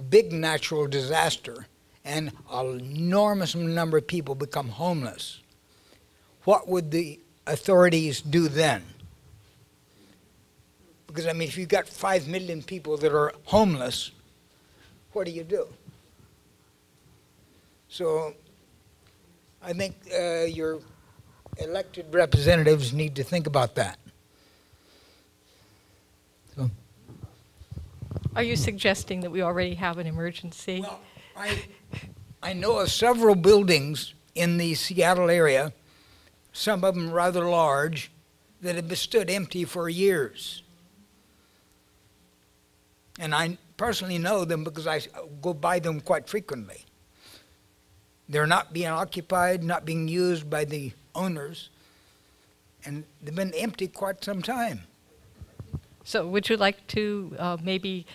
big natural disaster, and an enormous number of people become homeless, what would the authorities do then? Because, I mean, if you've got 5 million people that are homeless, what do you do? So I think your elected representatives need to think about that. Are you suggesting that we already have an emergency? Well, I know of several buildings in the Seattle area, some of them rather large, that have stood empty for years. And I personally know them because I go by them quite frequently. They're not being occupied, not being used by the owners, and they've been empty quite some time. So would you like to maybe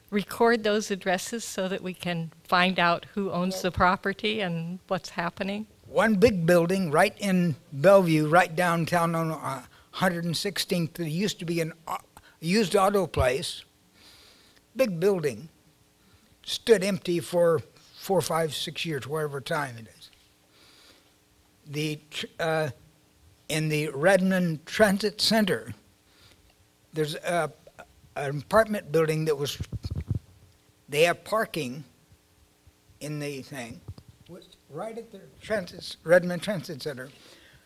record those addresses so that we can find out who owns the property and what's happening? One big building right in Bellevue, right downtown on 116th, there used to be a used auto place, big building, stood empty for 4, 5, 6 years, whatever time it is. In the Redmond Transit Center, there's an apartment building that was, they have parking in the thing, right at the Redmond Transit Center.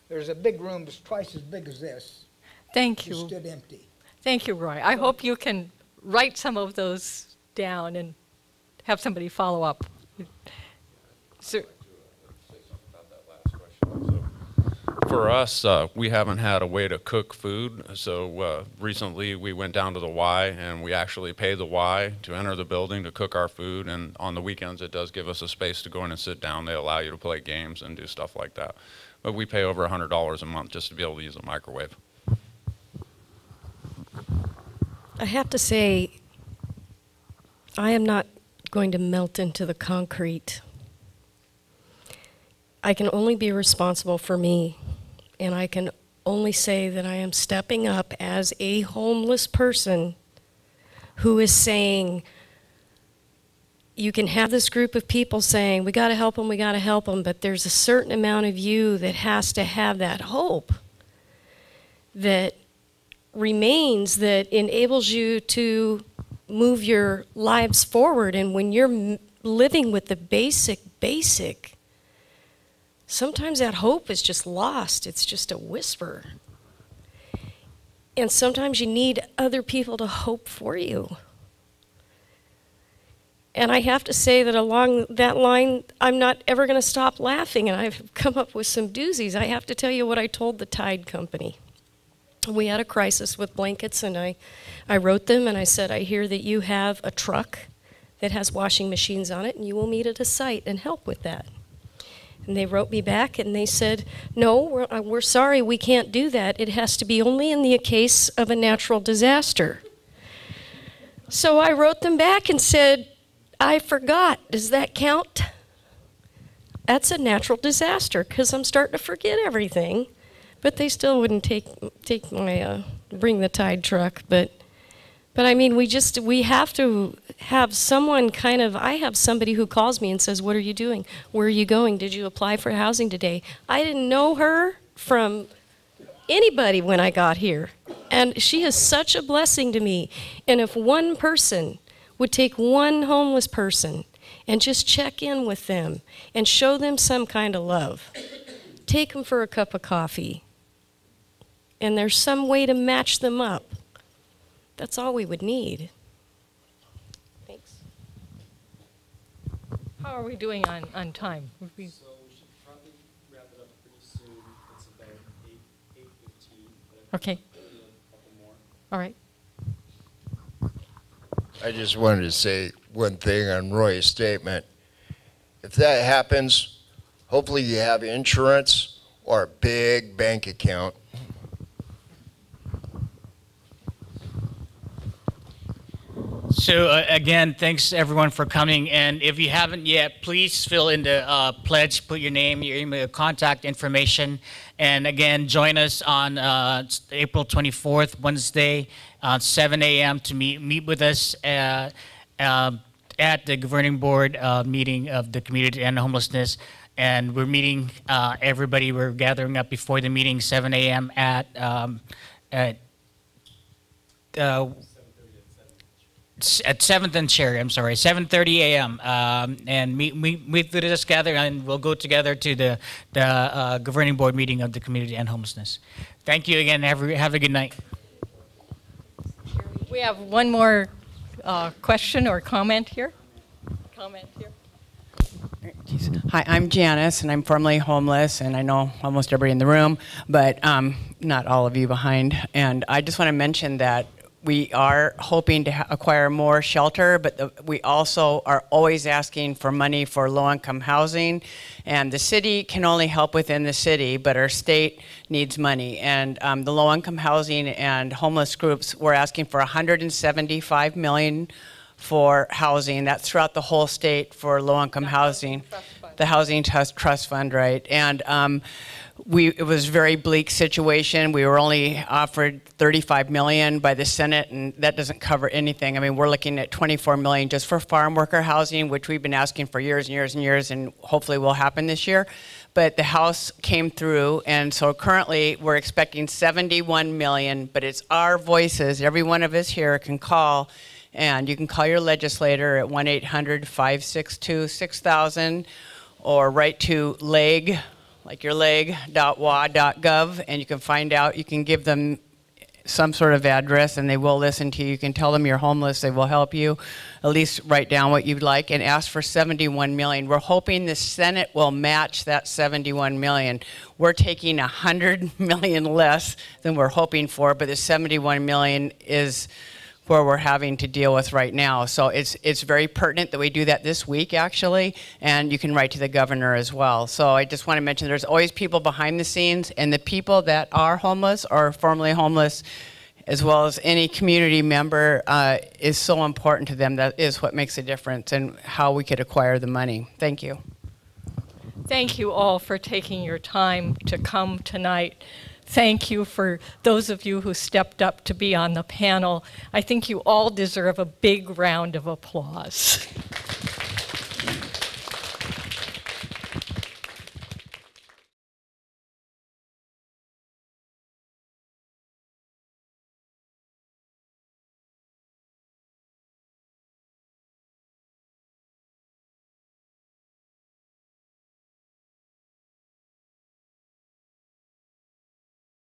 There's a big room that's twice as big as this. Thank you. It stood empty. Thank you, Roy. I hope you can write some of those down and have somebody follow up. Sir. For us, we haven't had a way to cook food, so recently we went down to the Y and we actually pay the Y to enter the building to cook our food, and on the weekends it does give us a space to go in and sit down. They allow you to play games and do stuff like that. But we pay over $100 a month just to be able to use a microwave. I have to say, I am not going to melt into the concrete. I can only be responsible for me, and I can only say that I am stepping up as a homeless person who is saying, you can have this group of people saying, we got to help them, but there's a certain amount of you that has to have that hope that remains, that enables you to move your lives forward. And when you're living with the basic, sometimes that hope is just lost. It's just a whisper. And sometimes you need other people to hope for you. And I have to say that along that line, I'm not ever going to stop laughing, and I've come up with some doozies. I have to tell you what I told the Tide Company. We had a crisis with blankets, and I wrote them, and I said, I hear that you have a truck that has washing machines on it, and you will meet at a site and help with that. And they wrote me back, and they said, no, we're sorry, we can't do that. It has to be only in the case of a natural disaster. So I wrote them back and said, I forgot. Does that count? That's a natural disaster, because I'm starting to forget everything. But they still wouldn't take my bring the Tide truck. But I mean, we have to have someone kind of. I have somebody who calls me and says, "What are you doing? Where are you going? Did you apply for housing today?" I didn't know her from anybody when I got here, and she is such a blessing to me. And if one person would take one homeless person and just check in with them and show them some kind of love. Take them for a cup of coffee. And there's some way to match them up. That's all we would need. Thanks. How are we doing on time? So we should probably wrap it up pretty soon. It's about 8:15. Okay. A couple more. All right. I just wanted to say one thing on Roy's statement. If that happens, hopefully you have insurance or a big bank account. So again, thanks everyone for coming. And if you haven't yet, please fill in the pledge, put your name, your email, contact information. And again, join us on April 24th, Wednesday, 7 a.m. to meet with us at the governing board meeting of the Community to End Homelessness. And we're meeting everybody. We're gathering up before the meeting, 7 a.m. at 7th and Cherry, I'm sorry, 7:30 a.m. And meet with us together, and we'll go together to the governing board meeting of the Community to End Homelessness. Thank you again. Have a good night. We have one more question or comment here. Hi, I'm Janice, and I'm formerly homeless, and I know almost everybody in the room, but not all of you behind. And I just want to mention that we are hoping to acquire more shelter, but we also are always asking for money for low-income housing. And the city can only help within the city, but our state needs money. And the low-income housing and homeless groups, we're asking for $175 million for housing. That's throughout the whole state for low-income housing. The Housing Trust Fund, right? And it was a very bleak situation. We were only offered $35 million by the Senate, and that doesn't cover anything. I mean, we're looking at $24 million just for farm worker housing, which we've been asking for years and years and years, and hopefully will happen this year. But the House came through, and so currently we're expecting $71 million, but it's our voices. Every one of us here can call, and you can call your legislator at 1-800-562-6000 or write to leg, like your leg.wa.gov, and you can find out, you can give them some sort of address and they will listen to you. You can tell them you're homeless, they will help you. At least write down what you'd like and ask for $71 million. We're hoping the Senate will match that $71 million. We're taking $100 million less than we're hoping for, but the $71 million is where we're having to deal with right now. So it's very pertinent that we do that this week, actually, and you can write to the governor as well. So I just want to mention there's always people behind the scenes, and the people that are homeless or formerly homeless, as well as any community member, is so important to them. That is what makes a difference in how we could acquire the money. Thank you. Thank you all for taking your time to come tonight. thank you for those of you who stepped up to be on the panel. I think you all deserve a big round of applause.